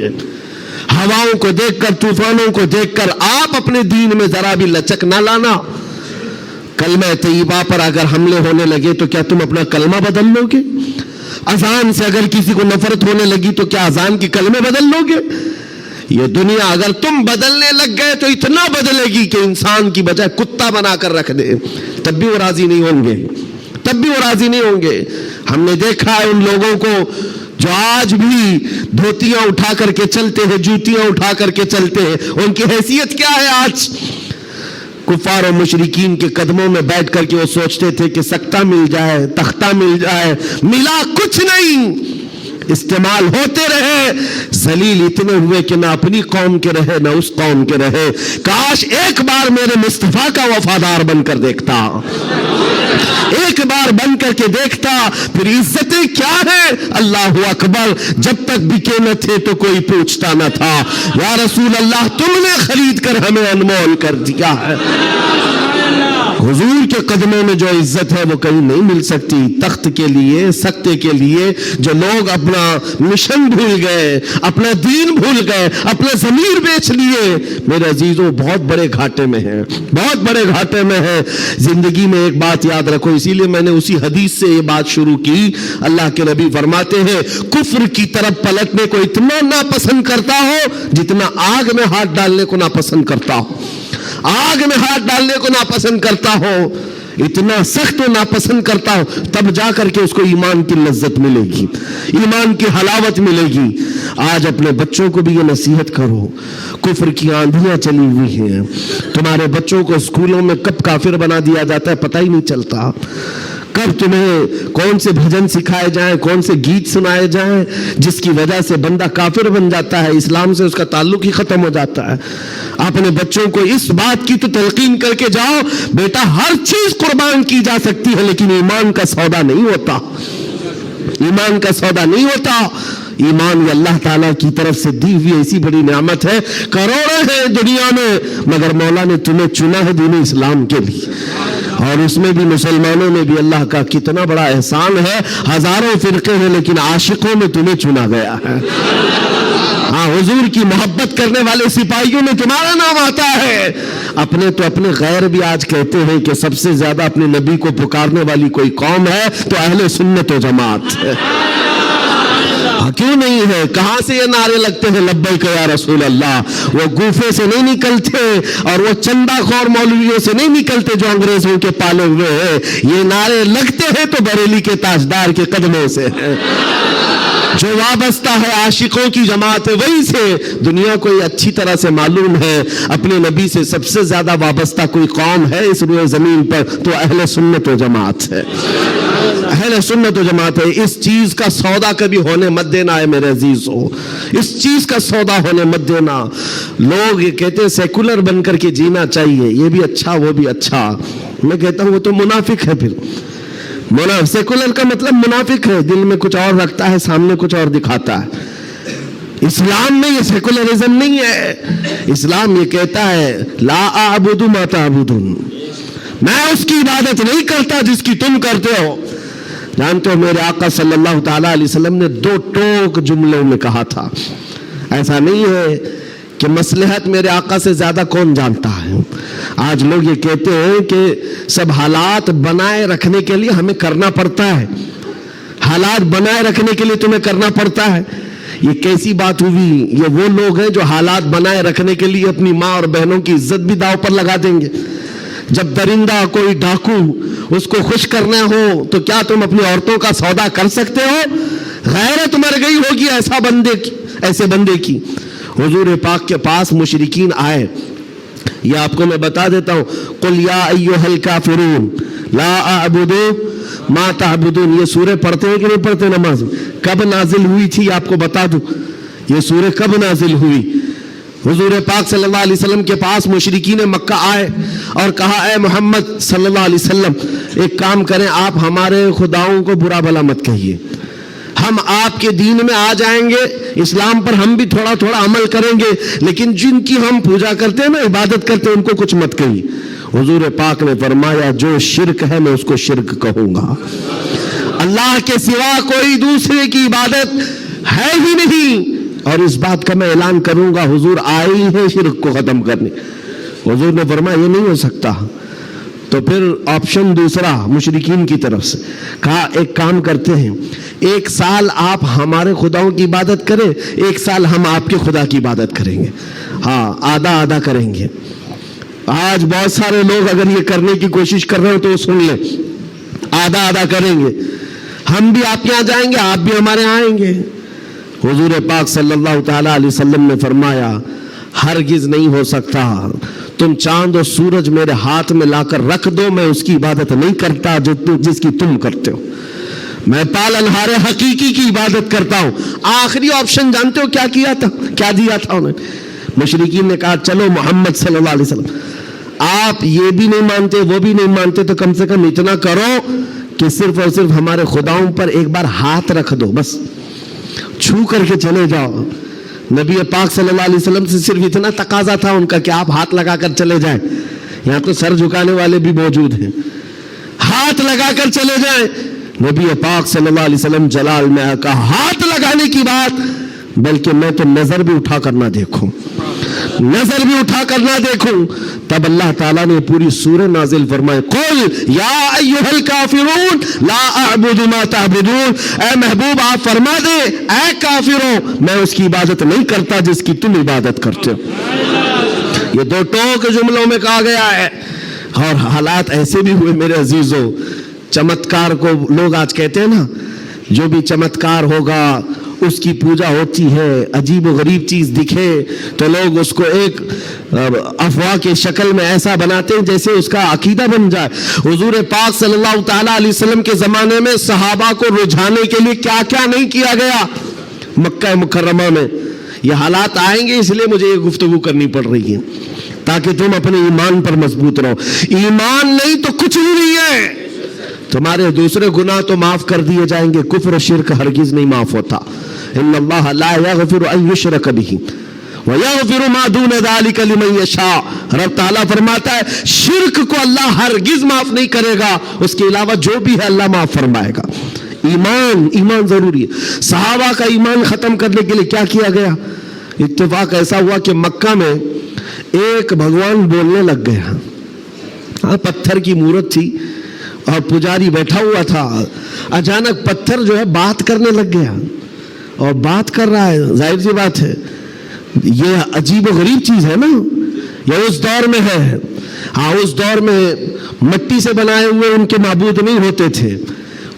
ہواؤں کو دیکھ کر, طوفانوں کو دیکھ کر آپ اپنے دین میں ذرا بھی لچک نہ لانا. کلمہ طیبہ پر اگر حملے ہونے لگے تو کیا تم اپنا کلمہ بدل لو گے؟ اذان سے اگر کسی کو نفرت ہونے لگی تو کیا اذان کی کلمے بدل لو گے؟ یہ دنیا اگر تم بدلنے لگ گئے تو اتنا بدلے گی کہ انسان کی بجائے کتا بنا کر رکھ دے، تب بھی وہ راضی نہیں ہوں گے، تب بھی وہ راضی نہیں ہوں گے۔ ہم نے دیکھا ہے ان لوگوں کو جو آج بھی دھوتیاں اٹھا کر کے چلتے ہیں، جوتیاں اٹھا کر کے چلتے ہیں، ان کی حیثیت کیا ہے؟ آج کفار و مشرکین کے قدموں میں بیٹھ کر کے وہ سوچتے تھے کہ سکتہ مل جائے، تختہ مل جائے، ملا کچھ نہیں، استعمال ہوتے رہے، ذلیل اتنے ہوئے کہ نہ اپنی قوم کے رہے نہ اس قوم کے رہے۔ کاش ایک بار میرے مصطفیٰ کا وفادار بن کر دیکھتا، ایک بار بن کر کے دیکھتا، پھر عزتیں کیا ہے؟ اللہ اکبر، جب تک بکے نہ تھے تو کوئی پوچھتا نہ تھا، یا رسول اللہ تم نے خرید کر ہمیں انمول کر دیا ہے۔ حضور کے قدموں میں جو عزت ہے وہ کہیں نہیں مل سکتی۔ تخت کے لیے، سکتے کے لیے جو لوگ اپنا مشن بھول گئے، اپنا دین بھول گئے، اپنا ضمیر بیچ لیے، میرے عزیزوں بہت بڑے گھاٹے میں ہیں، بہت بڑے گھاٹے میں ہیں۔ زندگی میں ایک بات یاد رکھو، اسی لیے میں نے اسی حدیث سے یہ بات شروع کی۔ اللہ کے نبی فرماتے ہیں کفر کی طرف پلٹنے کو اتنا ناپسند کرتا ہو جتنا آگ میں ہاتھ ڈالنے کو ناپسند کرتا ہو، آگ میں ہاتھ ڈالنے کو ناپسند کرتا ہو، اتنا سخت و ناپسند کرتا ہو، تب جا کر کے اس کو ایمان کی لذت ملے گی، ایمان کی حلاوت ملے گی۔ آج اپنے بچوں کو بھی یہ نصیحت کرو، کفر کی آندھیاں چلی ہوئی ہیں، تمہارے بچوں کو اسکولوں میں کب کافر بنا دیا جاتا ہے پتہ ہی نہیں چلتا، کب تمہیں کون سے بھجن سکھائے جائیں، کون سے گیت سنائے جائیں جس کی وجہ سے بندہ کافر بن جاتا ہے، اسلام سے اس کا تعلق ہی ختم ہو جاتا ہے۔ اپنے بچوں کو اس بات کی تو تلقین کر کے جاؤ، بیٹا ہر چیز قربان کی جا سکتی ہے لیکن ایمان کا سودا نہیں ہوتا، ایمان کا سودا نہیں ہوتا۔ ایمان یہ اللہ تعالیٰ کی طرف سے دی ہوئی ایسی بڑی نعمت ہے، کروڑوں ہیں دنیا میں مگر مولا نے تمہیں چنا ہے دین اسلام کے لیے، اور اس میں بھی مسلمانوں میں بھی اللہ کا کتنا بڑا احسان ہے، ہزاروں فرقے ہیں لیکن عاشقوں میں تمہیں چنا گیا ہے۔ ہاں، حضور کی محبت کرنے والے سپاہیوں میں تمہارا نام آتا ہے۔ اپنے تو اپنے غیر بھی آج کہتے ہیں کہ سب سے زیادہ اپنے نبی کو پکارنے والی کوئی قوم ہے تو اہل سنت و جماعت ہے۔ کیوں نہیں ہے؟ کہاں سے یہ نعرے لگتے ہیں لبیک یا رسول اللہ؟ وہ گوفے سے نہیں نکلتے اور وہ چندہ خور مولویوں سے نہیں نکلتے جو انگریزوں کے پالے ہوئے ہیں، یہ نعرے لگتے ہیں تو بریلی کے تاجدار کے قدموں سے ہیں۔ جو وابستہ ہے عاشقوں کی جماعت ہے وہی سے۔ دنیا کو یہ اچھی طرح سے معلوم ہے اپنے نبی سے سب سے زیادہ وابستہ کوئی قوم ہے اس روئے زمین پر تو اہل سنت و جماعت ہے، اہل سنت و جماعت ہے۔ اس چیز کا سودا کبھی ہونے مت دینا ہے میرے عزیزو، اس چیز کا سودا ہونے مت دینا۔ لوگ یہ کہتے ہیں سیکولر بن کر کے جینا چاہیے، یہ بھی اچھا وہ بھی اچھا، میں کہتا ہوں وہ تو منافق ہے۔ پھر سیکولر کا مطلب منافق ہے، دل میں کچھ اور رکھتا ہے، سامنے کچھ اور دکھاتا ہے۔ اسلام میں یہ سیکولرزم نہیں ہے، اسلام یہ کہتا ہے لا اعبد ما تعبدون، میں اس کی عبادت نہیں کرتا جس کی تم کرتے ہو۔ جانتے ہو میرے آقا صلی اللہ تعالیٰ علیہ وسلم نے 2 ٹوک جملوں میں کہا تھا، ایسا نہیں ہے کہ مصلحت میرے آقا سے زیادہ کون جانتا ہے۔ آج لوگ یہ کہتے ہیں کہ سب حالات بنائے رکھنے کے لیے ہمیں کرنا پڑتا ہے، حالات بنائے رکھنے کے لیے تمہیں کرنا پڑتا ہے۔ یہ کیسی بات ہوئی؟ یہ وہ لوگ ہیں جو حالات بنائے رکھنے کے لیے اپنی ماں اور بہنوں کی عزت بھی داؤ پر لگا دیں گے۔ جب درندہ کوئی ڈاکو اس کو خوش کرنا ہو تو کیا تم اپنی عورتوں کا سودا کر سکتے ہو؟ غیرت مر گئی ہوگی ایسے بندے کی۔ حضور پاک کے پاس مشرکین آئے، یہ آپ کو میں بتا دیتا ہوں، قل یا ایھا الکافرون لا اعبد ما تعبدون، یہ سورہ پڑھتے ہیں کہ نہیں پڑھتے نماز؟ کب نازل ہوئی تھی آپ کو بتا دوں، یہ سورہ کب نازل ہوئی؟ حضور پاک صلی اللہ علیہ وسلم کے پاس مشرکین مکہ آئے اور کہا اے محمد صلی اللہ علیہ وسلم ایک کام کریں، آپ ہمارے خداؤں کو برا بھلا مت کہیے، ہم آپ کے دین میں آ جائیں گے، اسلام پر ہم بھی تھوڑا تھوڑا عمل کریں گے، لیکن جن کی ہم پوجا کرتے ہیں نا، عبادت کرتے ہیں، ان کو کچھ مت کہیے۔ حضور پاک نے فرمایا جو شرک ہے میں اس کو شرک کہوں گا، اللہ کے سوا کوئی دوسرے کی عبادت ہے ہی نہیں، اور اس بات کا میں اعلان کروں گا حضور آئے ہی ہیں شرک کو ختم کرنے۔ حضور نے فرمایا یہ نہیں ہو سکتا، تو پھر آپشن دوسرا مشرکین کی طرف سے کہا ایک کام کرتے ہیں، 1 سال آپ ہمارے خداؤں کی عبادت کریں، 1 سال ہم آپ کے خدا کی عبادت کریں گے، ہاں آدھا آدھا کریں گے۔ آج بہت سارے لوگ اگر یہ کرنے کی کوشش کر رہے ہو تو سن لیں، آدھا آدھا کریں گے، ہم بھی آپ کے یہاں جائیں گے، آپ بھی ہمارے یہاں آئیں گے۔ حضور پاک صلی اللہ تعالیٰ علیہ وسلم نے فرمایا ہرگز نہیں ہو سکتا، تم چاند اور سورج میرے ہاتھ میں لا کر رکھ دو، میں اس کی عبادت نہیں کرتا جس کی تم کرتے ہو، میں پالنہار حقیقی کی عبادت کرتا ہوں۔ آخری آپشن جانتے ہو کیا کیا تھا، کیا دیا تھا انہوں نے؟ مشرکین نے کہا چلو محمد صلی اللہ علیہ وسلم آپ یہ بھی نہیں مانتے وہ بھی نہیں مانتے تو کم سے کم اتنا کرو کہ صرف اور صرف ہمارے خداؤں پر ایک بار ہاتھ رکھ دو، بس چھو کر کے چلے جاؤ۔ نبی پاک صلی اللہ علیہ وسلم سے صرف اتنا تقاضا تھا ان کا کہ آپ ہاتھ لگا کر چلے جائیں، یہاں تو سر جھکانے والے بھی موجود ہیں، ہاتھ لگا کر چلے جائیں۔ نبی پاک صلی اللہ علیہ وسلم جلال میں کہا ہاتھ لگانے کی بات، بلکہ میں تو نظر بھی اٹھا کر نہ دیکھوں، نظر بھی اٹھا کر نہ دیکھوں۔ تب اللہ تعالیٰ نے پوری سورہ نازل فرمائی، قل یا ایھا الکافرون لا اعبد ما تعبدون، اے محبوب آپ فرما دیں اے کافروں میں اس کی عبادت نہیں کرتا جس کی تم عبادت کرتے ہو۔ یہ 2 ٹوک جملوں میں کہا گیا ہے، اور حالات ایسے بھی ہوئے میرے عزیزوں، چمتکار کو لوگ آج کہتے ہیں نا، جو بھی چمتکار ہوگا اس کی پوجا ہوتی ہے، عجیب و غریب چیز دکھے تو لوگ اس کو ایک افواہ کے شکل میں ایسا بناتے ہیں جیسے اس کا عقیدہ بن جائے۔ حضور پاک صلی اللہ تعالیٰ علیہ وسلم کے زمانے میں صحابہ کو رجھانے کے لیے کیا کیا نہیں کیا گیا مکہ مکرمہ میں۔ یہ حالات آئیں گے، اس لیے مجھے یہ گفتگو کرنی پڑ رہی ہے تاکہ تم اپنے ایمان پر مضبوط رہو۔ ایمان نہیں تو کچھ بھی نہیں ہے، تمہارے دوسرے گناہ تو معاف کر دیے جائیں گے، کفر و شرک ہرگز نہیں معاف ہوتا۔ ان اللہ لا یغفر ان یشرک بہ ویغفر ما دون ذلک لمن یشاء، رب تعالیٰ فرماتا ہے شرک کو اللہ ہرگز معاف نہیں کرے گا، اس کے علاوہ جو بھی ہے اللہ معاف فرمائے گا۔ ایمان ضروری ہے۔ صحابہ کا ایمان ختم کرنے کے لیے کیا کیا گیا؟ اتفاق ایسا ہوا کہ مکہ میں ایک بھگوان بولنے لگ گیا، پتھر کی مورت تھی اور پجاری بیٹھا ہوا تھا، اچانک پتھر جو ہے بات کرنے لگ گیا، اور بات کر رہا ہے، ظاہر سی بات ہے یہ عجیب و غریب چیز ہے نا، یہ اس دور میں ہے۔ ہاں اس دور میں مٹی سے بنائے ہوئے ان کے معبود نہیں ہوتے تھے،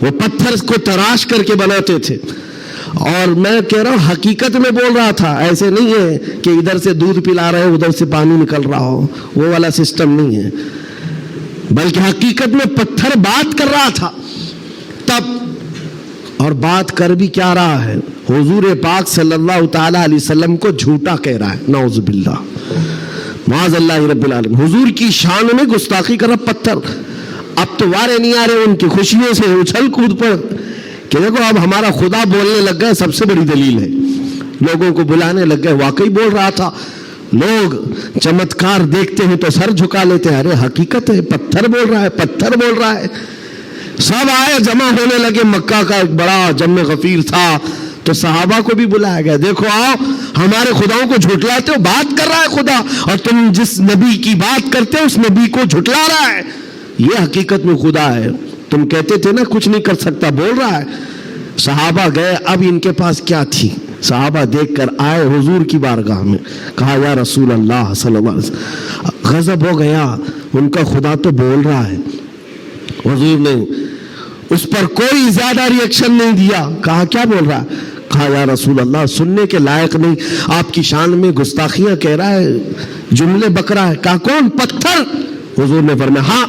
وہ پتھر کو تراش کر کے بناتے تھے، اور میں کہہ رہا ہوں حقیقت میں بول رہا تھا، ایسے نہیں ہے کہ ادھر سے دودھ پلا رہے ادھر سے پانی نکل رہا ہو، وہ والا سسٹم نہیں ہے، بلکہ حقیقت میں پتھر بات کر رہا تھا۔ تب اور بات کر بھی کیا رہا ہے، حضور پاک صلی اللہ تعالیٰ علیہ وسلم کو جھوٹا کہہ رہا ہے، نعوذ باللہ معاذ اللہ رب العالمین، حضور کی شان میں گستاخی کر رہا پتھر۔ اب تو وارے نہیں آ رہے ان کی خوشیوں سے اچھل کود پر کہ دیکھو اب ہمارا خدا بولنے لگ گئے، سب سے بڑی دلیل ہے، لوگوں کو بلانے لگ گئے، واقعی بول رہا تھا۔ لوگ چمتکار دیکھتے ہیں تو سر جھکا لیتے ہیں، ارے حقیقت ہے، پتھر بول رہا ہے، پتھر بول رہا ہے۔ سب آئے جمع ہونے لگے، مکہ کا ایک بڑا جمع غفیر تھا، تو صحابہ کو بھی بلایا گیا، دیکھو آؤ ہمارے خداؤں کو جھٹلاتے ہو، بات کر رہا ہے خدا، اور تم جس نبی کی بات کرتے ہو اس نبی کو جھٹلا رہا ہے، یہ حقیقت میں خدا ہے، تم کہتے تھے نا کچھ نہیں کر سکتا، بول رہا ہے۔ صحابہ گئے، اب ان کے پاس کیا تھی، صحابہ دیکھ کر آئے حضور کی بارگاہ میں، کہا یا رسول اللہ صلی اللہ علیہ وسلم، غضب ہو گیا، ان کا خدا تو بول رہا ہے۔ حضور نے اس پر کوئی زیادہ ری ایکشن نہیں دیا، کہا کیا بول رہا ہے؟ کہا یا رسول اللہ سننے کے لائق نہیں، آپ کی شان میں گستاخیاں کہہ رہا ہے، جملے بک رہا ہے۔ کہا کون؟ پتھر۔ حضور نے فرمایا ہاں۔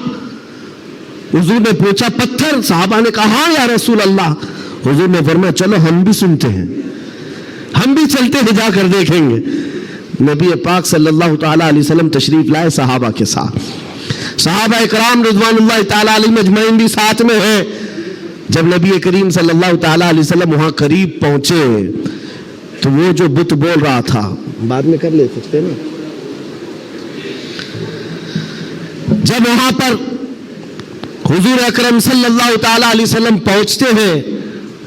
حضور نے پوچھا پتھر؟ صحابہ نے کہا ہاں یا رسول اللہ۔ حضور نے فرمایا چلو ہم بھی سنتے ہیں، ہم بھی چلتے ہیں، جا کر دیکھیں گے۔ نبی پاک صلی اللہ تعالیٰ علیہ وسلم تشریف لائے صحابہ کے ساتھ، صحابہ اکرام رضوان اللہ تعالیٰ علیہ مجمعین بھی ساتھ میں ہیں۔ جب نبی کریم صلی اللہ تعالیٰ علیہ وسلم وہاں قریب پہنچے تو وہ جو بت بول رہا تھا، بعد میں کر لے سکتے نا، جب وہاں پر حضور اکرم صلی اللہ تعالیٰ علیہ وسلم پہنچتے ہیں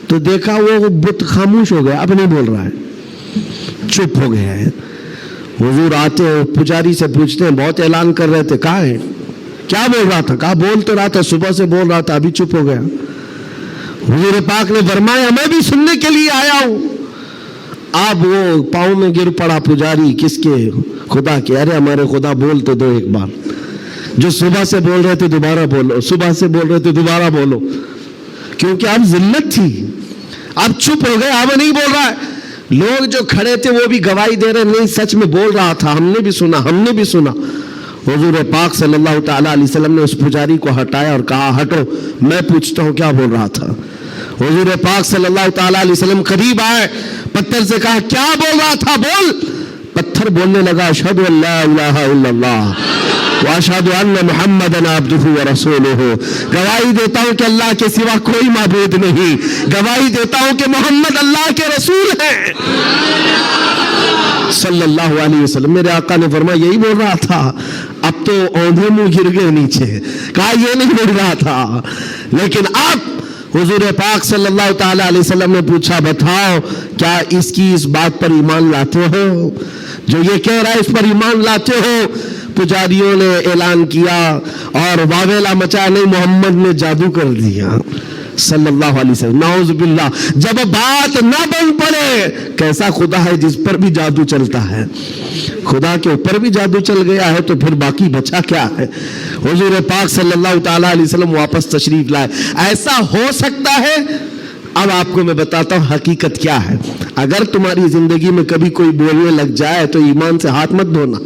تو دیکھا وہ بت خاموش ہو گیا، اب نہیں بول رہا ہے، چپ ہو گیا ہے۔ حضور آتے ہیں، پجاری سے پوچھتے ہیں، بہت اعلان کر رہے تھے، کہاں ہے؟ کیا بول رہا تھا؟ کہا بول تو رہا تھا، صبح سے بول رہا تھا، ابھی چپ ہو گیا۔ حضور پاک نے فرمایا میں بھی سننے کے لیے آیا ہوں۔ اب وہ پاؤں میں گر پڑا پجاری، کس کے؟ خدا کے۔ ارے ہمارے خدا بول تو دو ایک بار، جو صبح سے بول رہے تھے دوبارہ بولو، صبح سے بول رہے تھے دوبارہ بولو، کیونکہ اب ذلت تھی، اب چپ ہو گئے، اب نہیں بول رہا ہے۔ لوگ جو کھڑے تھے وہ بھی گواہی دے رہے، نہیں سچ میں بول رہا تھا، ہم نے بھی سنا، ہم نے بھی سنا۔ حضور پاک صلی اللہ تعالیٰ علیہ وسلم نے اس پجاری کو ہٹایا اور کہا ہٹو، میں پوچھتا ہوں کیا بول رہا تھا۔ حضور پاک صلی اللہ تعالیٰ علیہ وسلم قریب آئے، پتھر سے کہا کیا بول رہا تھا، بول۔ پتھر بولنے لگا اشہد ان لا الہ الا اللہ واشہد ان محمدًا عبدہ ورسولہ، گواہی دیتا ہوں کہ اللہ کے سوا کوئی معبود نہیں، گواہی دیتا ہوں کہ محمد اللہ کے رسول ہیں صلی اللہ علیہ وسلم۔ میرے آقا نے فرمایا یہی بول رہا تھا؟ اب تو اوندھے منہ گر گئے نیچے، کہا یہ نہیں بول رہا تھا۔ لیکن اب حضور پاک صلی اللہ تعالیٰ علیہ وسلم نے پوچھا بتاؤ کیا اس بات پر ایمان لاتے ہو؟ جو یہ کہہ رہا ہے اس پر ایمان لاتے ہو؟ پجاریوں نے اعلان کیا اور واویلا مچا، نہیں محمد نے جادو کر دیا صلی اللہ علیہ وسلم، نعوذ باللہ۔ جب بات نہ بن پڑے، کیسا خدا ہے جس پر بھی جادو چلتا ہے؟ خدا کے اوپر بھی جادو چل گیا ہے تو پھر باقی بچا کیا ہے؟ حضور پاک صلی اللہ تعالیٰ علیہ وسلم واپس تشریف لائے۔ ایسا ہو سکتا ہے؟ اب آپ کو میں بتاتا ہوں حقیقت کیا ہے۔ اگر تمہاری زندگی میں کبھی کوئی بولنے لگ جائے تو ایمان سے ہاتھ مت دھونا۔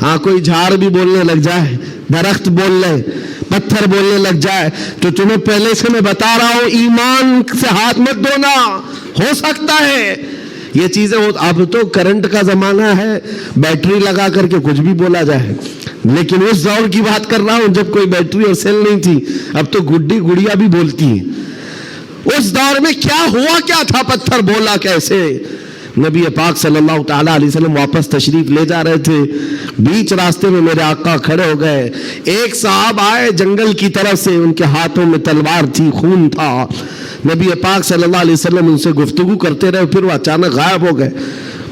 ہاں کوئی جھاڑ بھی بولنے لگ جائے، درخت بول لے، پتھر بولنے لگ جائے، تو تمہیں پہلے سے میں بتا رہا ہوں ایمان سے ہاتھ مت دھونا۔ ہو سکتا ہے یہ چیزیں اب تو کرنٹ کا زمانہ ہے، بیٹری لگا کر کے کچھ بھی بولا جائے، لیکن اس دور کی بات کر رہا ہوں جب کوئی بیٹری اور سیل نہیں تھی، اب تو گڈی گڑیا بھی بولتی ہیں۔ اس دور میں کیا ہوا کیا تھا، پتھر بولا کیسے؟ نبی پاک صلی اللہ تعالیٰ علیہ وسلم واپس تشریف لے جا رہے تھے، بیچ راستے میں میرے آقا کھڑے ہو گئے، ایک صاحب آئے جنگل کی طرف سے، ان کے ہاتھوں میں تلوار تھی، خون تھا۔ نبی پاک صلی اللہ علیہ وسلم ان سے گفتگو کرتے رہے، پھر وہ اچانک غائب ہو گئے۔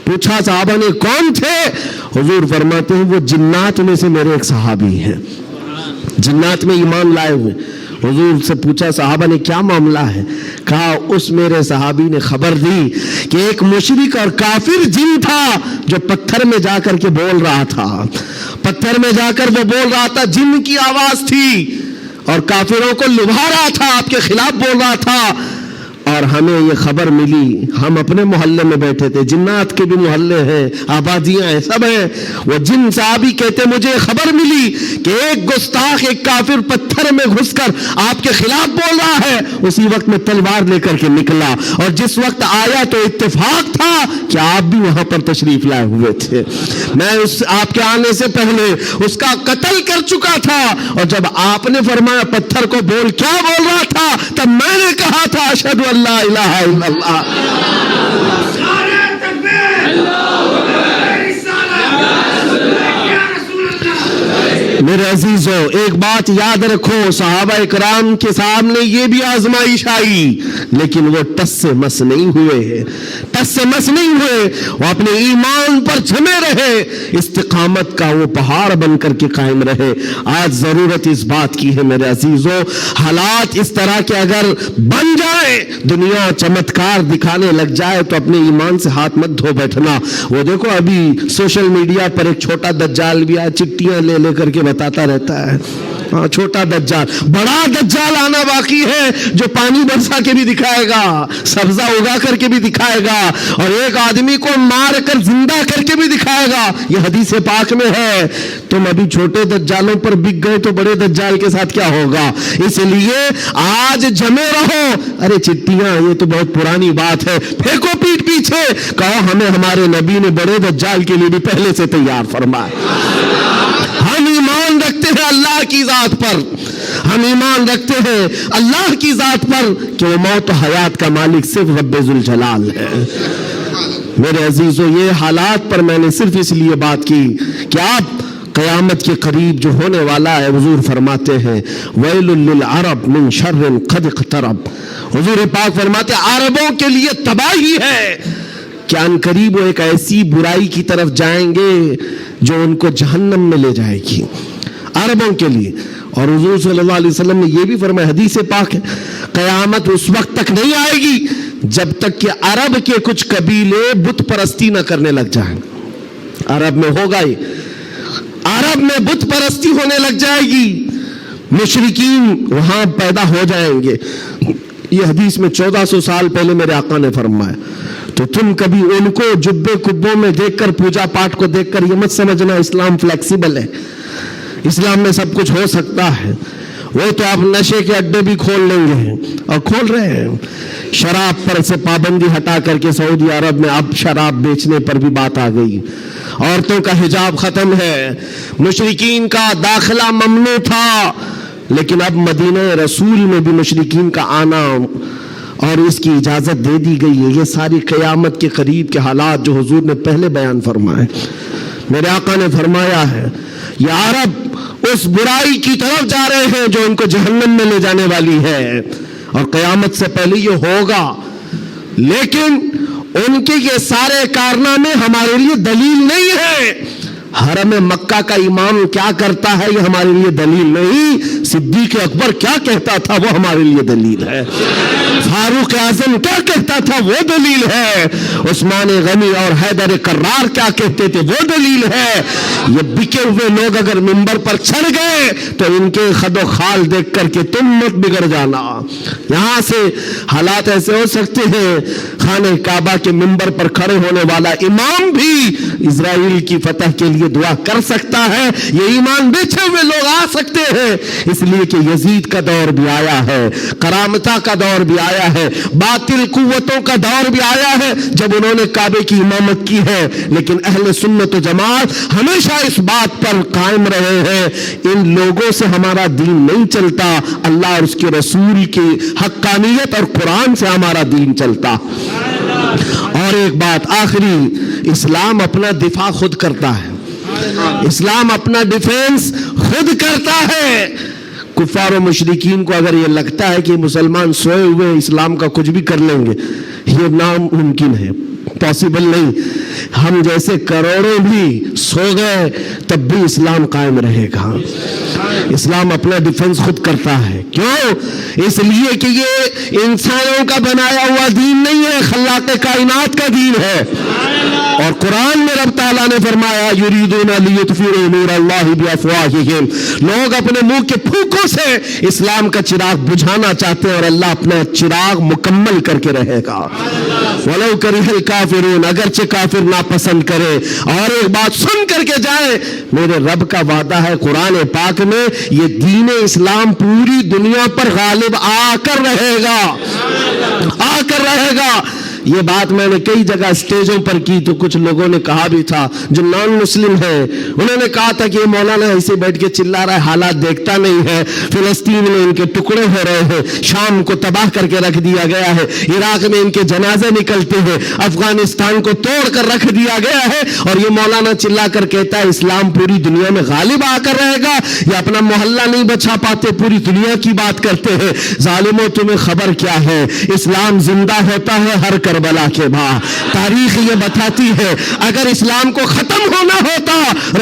پوچھا صحابہ نے کون تھے؟ حضور فرماتے ہیں وہ جنات میں سے میرے ایک صحابی ہیں، جنات میں ایمان لائے ہوئے۔ حضور سے پوچھا صحابہ نے کیا معاملہ ہے؟ کہا اس میرے صحابی نے خبر دی کہ ایک مشرک اور کافر جن تھا جو پتھر میں جا کر کے بول رہا تھا، پتھر میں جا کر وہ بول رہا تھا، جن کی آواز تھی اور کافروں کو لبھا رہا تھا، آپ کے خلاف بول رہا تھا۔ اور ہمیں یہ خبر ملی، ہم اپنے محلے میں بیٹھے تھے، جنات کے بھی محلے ہیں، آبادیاں ہیں، سب ہیں، وہ جن صحابی کہتے مجھے خبر ملی کہ ایک گستاخ ایک کافر پتھر میں گھس کر آپ کے خلاف بول رہا ہے، اسی وقت میں تلوار لے کر کے نکلا، اور جس وقت آیا تو اتفاق تھا کہ آپ بھی وہاں پر تشریف لائے ہوئے تھے، میں آپ کے آنے سے پہلے اس کا قتل کر چکا تھا، اور جب آپ نے فرمایا پتھر کو بول، کیا بول رہا تھا؟ تب میں نے کہا تھا اشہد ان لا الہ الا اللہ۔ میرے عزیزو ایک بات یاد رکھو، صحابہ اکرام کے سامنے یہ بھی آزمائش آئی، لیکن وہ ٹس سے مس نہیں ہوئے، ٹس سے مس نہیں ہوئے، وہ اپنے ایمان پر جمے رہے، استقامت کا وہ پہاڑ بن کر کے قائم رہے۔ آج ضرورت اس بات کی ہے میرے عزیزو، حالات اس طرح کے اگر بن جائے، دنیا چمتکار دکھانے لگ جائے، تو اپنے ایمان سے ہاتھ مت دھو بیٹھنا۔ وہ دیکھو ابھی سوشل میڈیا پر ایک چھوٹا دجال بھی آیا، چٹیاں لے لے کر کے بتاتا رہتا ہے، چھوٹا دجال، بڑا دجال آنا باقی ہے جو پانی برسا کے بھی دکھائے گا، سبزہ اگا کر کے بھی دکھائے گا، اور ایک آدمی کو مار کر زندہ کر کے بھی دکھائے گا، یہ حدیث پاک میں ہے۔ تم ابھی چھوٹے دجالوں پر بک گئے تو بڑے دجال کے ساتھ کیا ہوگا؟ اس لیے آج جمے رہو۔ ارے چٹیاں یہ تو بہت پرانی بات ہے، پھینکو پیٹ پیچھے، کہو ہمیں ہمارے نبی نے بڑے دجال کے لیے بھی پہلے سے تیار فرمایا۔ ہم ایمان رکھتے ہیں اللہ کی ذات پر، ہم ایمان رکھتے ہیں اللہ کی ذات پر کہ وہ موت و حیات کا مالک صرف رب ذوالجلال ہے۔ میرے عزیزو یہ حالات پر میں نے صرف اس لیے بات کی کہ آپ قیامت کے قریب جو ہونے والا ہے، حضور فرماتے ہیں ویل للعرب من شر قد اقترب، حضور پاک فرماتے ہیں عربوں کے لیے تباہی ہے کہ ان قریب وہ ایک ایسی برائی کی طرف جائیں گے جو ان کو جہنم میں لے جائے گی۔ عربوں کے لیے. اور حضور صلی اللہ علیہ وسلم نے یہ بھی فرمایا، حدیث پاک ہے، قیامت اس وقت تک نہیں آئے گی جب تک کہ عرب کے کچھ قبیلے بت پرستی نہ کرنے لگ جائیں. عرب میں ہوگا ہی، عرب میں بت پرستی ہونے لگ جائے گی، مشرکین وہاں پیدا ہو جائیں گے. یہ حدیث میں 1400 سال پہلے میرے آقا نے فرمایا. تو تم کبھی ان کو جبے کبوں میں دیکھ کر، پوجا پاٹ کو دیکھ کر یہ مت سمجھنا اسلام فلیکسیبل ہے، اسلام میں سب کچھ ہو سکتا ہے. وہ تو آپ نشے کے اڈے بھی کھول لیں گے اور کھول رہے ہیں. شراب پر سے پابندی ہٹا کر کے سعودی عرب میں اب شراب بیچنے پر بھی بات آ گئی. عورتوں کا حجاب ختم ہے. مشرکین کا داخلہ ممنوع تھا، لیکن اب مدینہ رسول میں بھی مشرکین کا آنا اور اس کی اجازت دے دی گئی ہے. یہ ساری قیامت کے قریب کے حالات جو حضور نے پہلے بیان فرمائے. میرے آقا نے فرمایا ہے یہ عرب اس برائی کی طرف جا رہے ہیں جو ان کو جہنم میں لے جانے والی ہے، اور قیامت سے پہلے یہ ہوگا. لیکن ان کے یہ سارے کارنامے ہمارے لیے دلیل نہیں ہے. حرم مکہ کا امام کیا کرتا ہے یہ ہمارے لیے دلیل نہیں. صدیق اکبر کیا کہتا تھا وہ ہمارے لیے دلیل ہے. فاروق اعظم کیا کہتا تھا وہ دلیل ہے. عثمان غنی اور حیدر کرار کیا کہتے تھے وہ دلیل ہے. یہ بکے ہوئے لوگ اگر منبر پر چڑھ گئے تو ان کے خد و خال دیکھ کر کے تم مت بگڑ جانا. یہاں سے حالات ایسے ہو سکتے ہیں خانہ کعبہ کے منبر پر کھڑے ہونے والا امام بھی اسرائیل کی فتح کے لیے دعا کر سکتا ہے. یہ ایمان بیچے ہوئے لوگ آ سکتے ہیں، اس لیے کہ یزید کا دور بھی آیا ہے، کرامتہ کا دور بھی آیا ہے، باطل قوتوں کا دور بھی آیا ہے جب انہوں نے کعبے کی امامت کی ہے. لیکن اہل سنت و جماعت ہمیشہ اس بات پر قائم رہے ہیں ان لوگوں سے ہمارا دین نہیں چلتا، اللہ اور اس کے رسول کی حقانیت اور قرآن سے ہمارا دین چلتا. اور ایک بات آخری، اسلام اپنا دفاع خود کرتا ہے، اسلام اپنا ڈیفینس خود کرتا ہے. کفار و مشرکین کو اگر یہ لگتا ہے کہ مسلمان سوئے ہوئے اسلام کا کچھ بھی کر لیں گے، یہ ناممکن ہے، پاسبل نہیں. ہم جیسے کروڑوں بھی سو گئے تب بھی اسلام قائم رہے گا. اسلام اپنا ڈیفنس خود کرتا ہے. کیوں؟ اس لیے کہ یہ انسانوں کا بنایا ہوا دین نہیں ہے، خلاق کائنات کا دین ہے. اور قرآن میں رب تعالیٰ نے فرمایا یریدون لیطفئوا نور اللہ بافواہہم، لوگ اپنے منہ کے پھونکوں سے اسلام کا چراغ بجھانا چاہتے ہیں اور اللہ اپنا چراغ مکمل کر کے رہے گا. ولو کرہ الکافرون، اگرچہ کافر ناپسند کرے. اور ایک بات سن کر کے جائے، میرے رب کا وعدہ ہے قرآن پاک میں، یہ دین اسلام پوری دنیا پر غالب آ کر رہے گا، آ کر رہے گا. یہ بات میں نے کئی جگہ اسٹیجوں پر کی تو کچھ لوگوں نے کہا بھی تھا جو نان مسلم ہیں، انہوں نے کہا تھا کہ یہ مولانا ایسے بیٹھ کے چلا رہا ہے، حالات دیکھتا نہیں ہے. فلسطین میں ان کے ٹکڑے ہو رہے ہیں، شام کو تباہ کر کے رکھ دیا گیا ہے، عراق میں ان کے جنازے نکلتے ہیں، افغانستان کو توڑ کر رکھ دیا گیا ہے، اور یہ مولانا چلا کر کہتا ہے اسلام پوری دنیا میں غالب آ کر رہے گا. یہ اپنا محلہ نہیں بچا پاتے، پوری دنیا کی بات کرتے ہیں. ظالموں تمہیں خبر کیا ہے، اسلام زندہ ہوتا ہے ہر کربلا کے بعد. تاریخ یہ بتاتی ہے اگر اسلام کو ختم ہونا ہوتا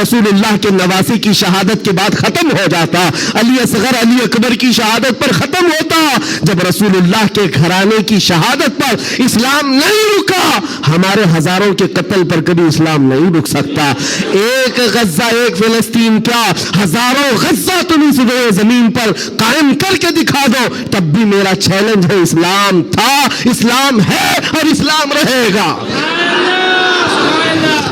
رسول اللہ کے نواسی کی شہادت کے بعد ختم ہو جاتا، علی اصغر علی اکبر کی شہادت پر ختم ہوتا. جب رسول اللہ کے گھرانے کی شہادت پر اسلام نہیں رکا، ہمارے ہزاروں کے قتل پر کبھی اسلام نہیں رک سکتا. ایک غزہ، ایک فلسطین، کیا ہزاروں غزہ تم اس زمین پر قائم کر کے دکھا دو، تب بھی میرا چیلنج ہے اسلام تھا، اسلام ہے اور اسلام رہے گا.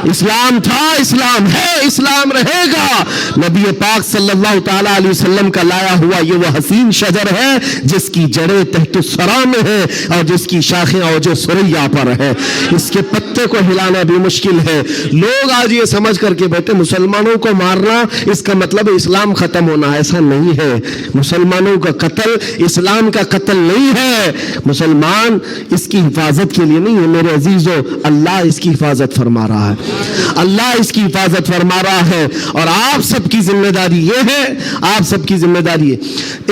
اسلام تھا، اسلام ہے، اسلام رہے گا. نبی پاک صلی اللہ تعالی علیہ وسلم کا لایا ہوا یہ وہ حسین شجر ہے جس کی جڑیں تحت الثری میں ہے اور جس کی شاخیں اوج ثریا پر ہے. اس کے پتے کو ہلانا بھی مشکل ہے. لوگ آج یہ سمجھ کر کے بیٹھے مسلمانوں کو مارنا اس کا مطلب اسلام ختم ہونا. ایسا نہیں ہے. مسلمانوں کا قتل اسلام کا قتل نہیں ہے. مسلمان اس کی حفاظت کے لیے نہیں ہے میرے عزیزو، اللہ اس کی حفاظت فرما رہا ہے، اللہ اس کی حفاظت فرما رہا ہے. اور آپ سب کی ذمہ داری یہ ہے، آپ سب کی ذمہ داری ہے.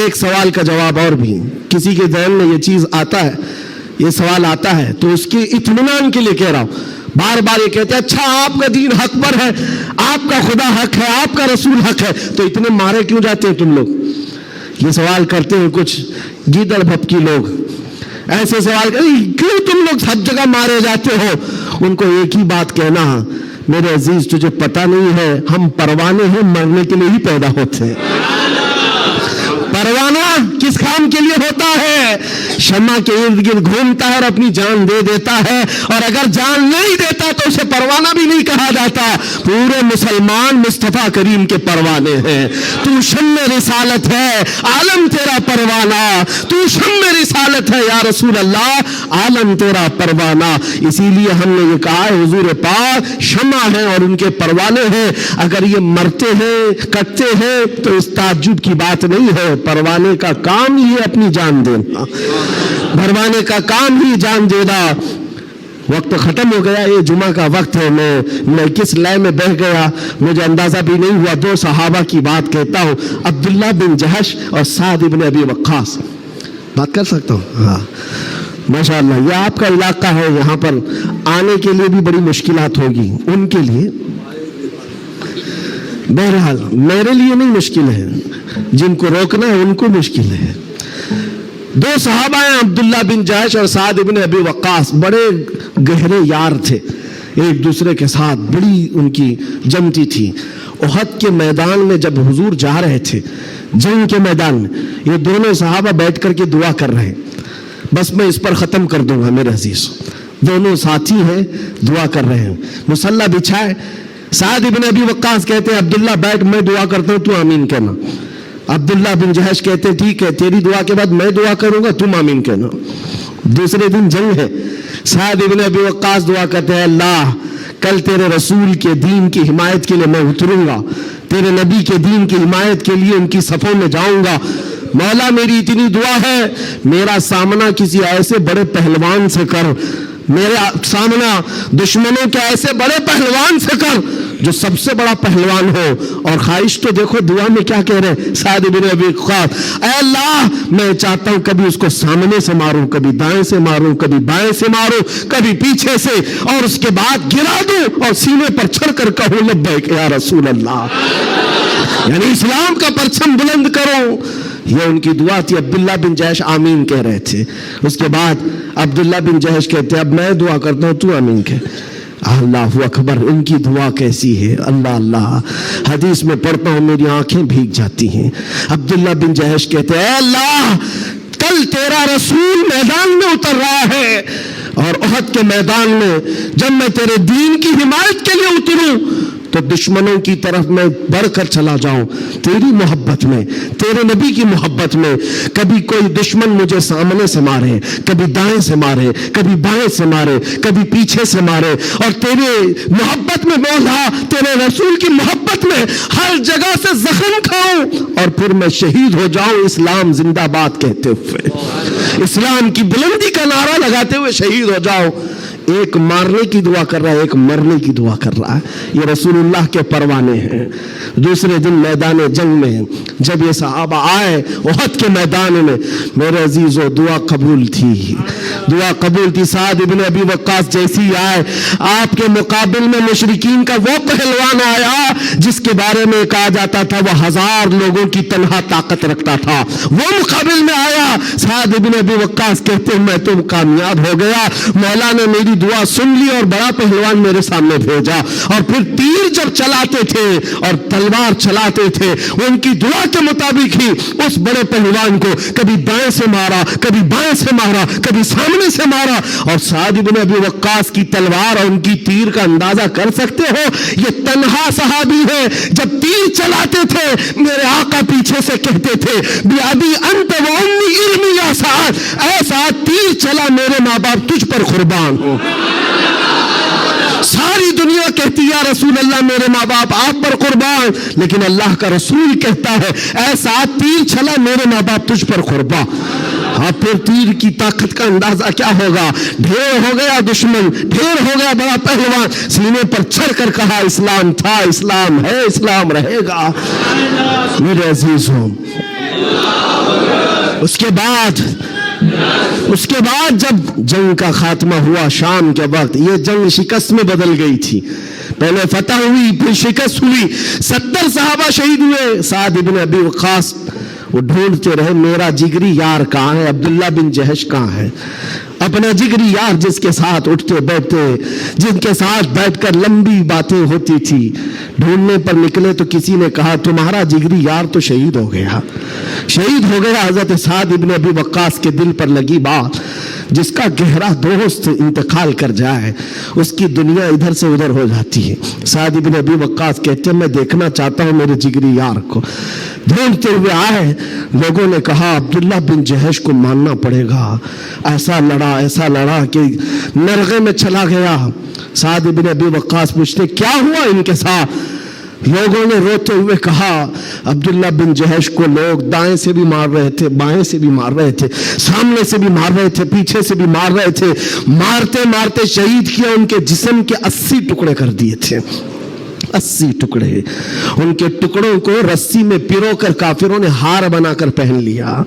ایک سوال کا جواب اور بھی، کسی کے ذہن میں یہ چیز آتا ہے، یہ سوال آتا ہے تو اس کے اطمینان کے لیے کہہ رہا ہوں. بار بار یہ کہتے ہیں اچھا آپ کا دین حق پر ہے، آپ کا خدا حق ہے, آپ کا رسول حق ہے, تو اتنے مارے کیوں جاتے ہیں تم لوگ؟ یہ سوال کرتے ہیں کچھ گیدڑ بھپکی لوگ, ایسے سوال کرتے کیوں تم لوگ سب جگہ مارے جاتے ہو؟ ان کو ایک ہی بات کہنا, میرے عزیز تجھے پتہ نہیں ہے ہم پروانے ہیں, مرنے کے لیے ہی پیدا ہوتے ہیں. پروانہ کس کام کے لیے ہوتا ہے؟ شمع کے ارد گرد گھومتا ہے اور اپنی جان دے دیتا ہے, اور اگر جان نہیں دیتا تو اسے پروانہ بھی نہیں کہا جاتا. پورے مسلمان مصطفیٰ کریم کے پروانے ہیں. تو شمع رسالت ہے, عالم تیرا پروانہ. تو شمع رسالت ہے یا رسول اللہ, عالم تیرا پروانہ. اسی لیے ہم نے یہ کہا ہے حضور پاک شمع ہیں اور ان کے پروانے ہیں. اگر یہ مرتے ہیں کٹتے ہیں تو اس تعجب کی بات نہیں ہے. پروانے کا کام ہی ہے اپنی جان دینا, پروانے کا کام ہی جان دینا. وقت ختم ہو گیا, یہ جمعہ کا وقت ہے. میں کس لے میں بہ گیا مجھے اندازہ بھی نہیں ہوا. دو صحابہ کی بات کہتا ہوں, عبداللہ بن جہش اور سعد بن ابی وقاص. بات کر سکتا ہوں؟ ہاں ماشاءاللہ. یہ آپ کا علاقہ ہے, یہاں پر آنے کے لیے بھی بڑی مشکلات ہوگی ان کے لیے. بہرحال میرے لیے نہیں مشکل ہے, جن کو روکنا ہے ان کو مشکل ہے. دو صحابہ ہیں, عبداللہ بن جہش اور سعد بن ابی وقاص. بڑے گہرے یار تھے, ایک دوسرے کے ساتھ بڑی ان کی جمتی تھی. احد کے میدان میں جب حضور جا رہے تھے, جنگ کے میدان میں, یہ دونوں صحابہ بیٹھ کر کے دعا کر رہے ہیں. بس میں اس پر ختم کر دوں گا میرے عزیز. دونوں ساتھی ہیں, دعا کر رہے ہیں, مصلی بچھائے. سعد بن ابی وقاص کہتے ہیں عبداللہ بیٹھ, میں دعا کرتا ہوں تو آمین کہنا. عبداللہ بن جہش کہتے ہیں ٹھیک ہے, تیری دعا کے بعد میں دعا کروں گا, تم آمین کہنا. دوسرے دن جنگ ہے. سعد بن ابی وقاص دعا کرتے ہیں اللہ کل تیرے رسول کے دین کی حمایت کے لیے میں اتروں گا, تیرے نبی کے دین کی حمایت کے لیے ان کی صفوں میں جاؤں گا. مولا میری اتنی دعا ہے, میرا سامنا کسی ایسے بڑے پہلوان سے کر, میرا سامنا دشمنوں کے ایسے بڑے پہلوان سے کر جو سب سے بڑا پہلوان ہو. اور خواہش تو دیکھو دعا میں کیا کہہ رہے ہیں سعد بن ابی وقاص, اے اللہ میں چاہتا ہوں کبھی اس کو سامنے سے ماروں, کبھی دائیں سے ماروں, کبھی بائیں سے ماروں, کبھی پیچھے سے, اور اس کے بعد گرا دوں اور سینے پر چڑھ کر کہوں لبیک یا رسول اللہ. یعنی اسلام کا پرچم بلند کرو. یہ ان کی دعا تھی. عبداللہ بن جہش آمین کہہ رہے تھے. اس کے بعد عبداللہ بن جہش کہتے اب میں دعا کرتا ہوں تو آمین کہہ. اللہ اکبر, ان کی دعا کیسی ہے, اللہ اللہ. حدیث میں پڑھتا ہوں میری آنکھیں بھیگ جاتی ہیں. عبداللہ بن جہش کہتے ہیں اے اللہ کل تیرا رسول میدان میں اتر رہا ہے, اور احد کے میدان میں جب میں تیرے دین کی حمایت کے لیے اتروں تو دشمنوں کی طرف میں بڑھ کر چلا جاؤں تیری محبت میں, تیرے نبی کی محبت میں. کبھی کوئی دشمن مجھے سامنے سے مارے, کبھی دائیں سے مارے, کبھی بائیں سے مارے, کبھی پیچھے سے مارے, اور تیرے محبت میں مولا, تیرے رسول کی محبت میں ہر جگہ سے زخم کھاؤں, اور پھر میں شہید ہو جاؤں اسلام زندہ باد کہتے ہوئے, اسلام کی بلندی کا نعرہ لگاتے ہوئے شہید ہو جاؤ. ایک مارنے کی دعا کر رہا ہے, ایک مرنے کی دعا کر رہا ہے. یہ رسول اللہ کے پروانے ہیں. دوسرے دن میدان جنگ میں جب یہ صحابہ آئے احد کے میدان میں, میرے عزیزو دعا قبول تھی, دعا قبول تھی. سعد بن ابی وقاص جیسی آئے, آپ کے مقابل میں مشرکین کا وہ پہلوان آیا جس کے بارے میں کہا جاتا تھا وہ 1000 لوگوں کی تنہا طاقت رکھتا تھا, وہ مقابل میں آیا. سعد بن ابی وقاص کہتے ہیں میں تو کامیاب ہو گیا, مولا نے میری دعا سن لی اور بڑا پہلوان میرے سامنے بھیجا. اور پھر تیر جب چلاتے تھے اور تلوار چلاتے تھے ان کی دعا کے مطابق ہی اس بڑے پہلوان کو کبھی دائیں سے مارا, کبھی بائیں سے مارا, کبھی سامنے سے مارا. اور سعد بن ابی وقاص کی تلوار اور ان کی تیر کا اندازہ کر سکتے ہو, یہ تنہا صحابی ہے. جب تیر چلاتے تھے میرے آقا پیچھے سے کہتے تھے بیابی انت و امی علمی یا سعد, اے سعد تیر چلا میرے ماں باپ تجھ پر قربان ہو. ساری دنیا کہتی یا رسول اللہ میرے ماں باپ آپ پر قربان, لیکن اللہ کا رسول کہتا ہے اے سعد تیر چلا میرے ماں باپ تجھ پر قربان. اب پھر تیر کی طاقت کا اندازہ کیا ہوگا. ڈھیر ہو گیا دشمن, ڈھیر ہو گیا بڑا پہلوان, سینے پر چڑھ کر کہا اسلام تھا, اسلام ہے, اسلام رہے گا. میرے عزیزوں اس کے بعد جب جنگ کا خاتمہ ہوا شام کے وقت, یہ جنگ شکست میں بدل گئی تھی. پہلے فتح ہوئی پھر شکست ہوئی, 70 صحابہ شہید ہوئے. سعد ابن ابی وقاص وہ ڈھونڈتے رہے میرا جگری یار کہاں ہے, عبداللہ بن جہش کہاں ہے, اپنا جگری یار جس کے ساتھ اٹھتے بیٹھتے, جن کے ساتھ بیٹھ کر لمبی باتیں ہوتی تھی. ڈھونڈنے پر نکلے تو کسی نے کہا تمہارا جگری یار تو شہید ہو گیا, شہید ہو گیا. حضرت سعد ابن ابی وقاص کے دل پر لگی بات, جس کا گہرا دوست انتقال کر جائے اس کی دنیا ادھر سے ادھر ہو جاتی ہے. سعد ابن ابی وقاص کہتے ہیں میں دیکھنا چاہتا ہوں میرے جگری یار کو. ڈھونڈتے ہوئے آئے, لوگوں نے کہا عبداللہ بن جہش کو ماننا پڑے گا, ایسا لڑا کہ نرغے میں چلا گیا. سعد ابن ابی وقاص پوچھتے کیا ہوا ان کے ساتھ؟ لوگوں نے روتے ہوئے کہا عبداللہ بن جہش کو لوگ دائیں سے بھی مار رہے تھے, بائیں سے بھی مار رہے تھے, سامنے سے بھی مار رہے تھے, پیچھے سے بھی مار رہے تھے. مارتے مارتے شہید کیا, ان کے جسم کے 80 ٹکڑے کر دیے تھے, 80 ٹکڑے. ان کے ٹکڑوں کو رسی میں پیرو کر کافروں نے ہار بنا کر پہن لیا.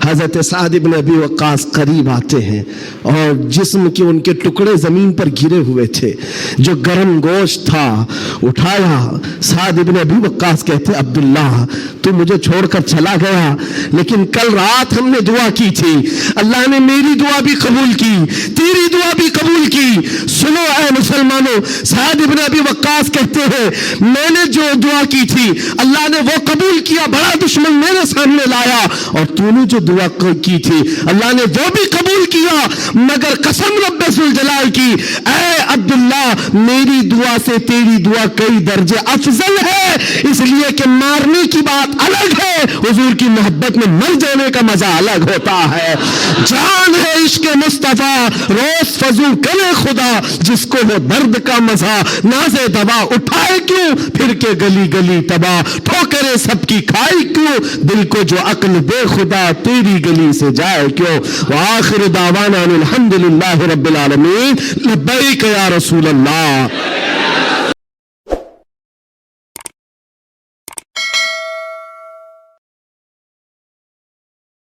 حضرت سعد ابن ابی وقاص قریب آتے ہیں اور جسم کے ان کے ٹکڑے زمین پر گرے ہوئے تھے, جو گرم گوشت تھا اٹھایا. سعد ابن ابی وقاص کہتے عبداللہ تو مجھے چھوڑ کر چلا گیا, لیکن کل رات ہم نے دعا کی تھی, اللہ نے میری دعا بھی قبول کی, تیری دعا بھی قبول کی. سنو اے مسلمانوں, سعد ابن ابی وقاص کہتے ہیں میں نے جو دعا کی تھی اللہ نے وہ قبول کیا, بڑا دشمن میرے سامنے لایا, اور تو نے جو دعا کی تھی اللہ نے وہ بھی قبول کیا, مگر قسم رب ذوالجلال کی اے عبداللہ میری دعا سے تیری دعا کئی درجے افضل ہے, اس لیے کہ مارنے کی بات الگ ہے, حضور کی محبت میں مر جانے کا مزہ الگ ہوتا ہے. جان ہے عشق مصطفیٰ روز فضو کرے خدا, جس کو وہ درد کا مزہ نازے دوا, اٹھائے کیوں پھر کے گلی گلی تباہ, ٹھوکرے سب کی کھائی کیوں, دل کو جو عقل دے خدا تیری گلی سے جائے کیوں. وآخر دعوانا الحمدللہ رب العالمین, لبیک یا رسول اللہ.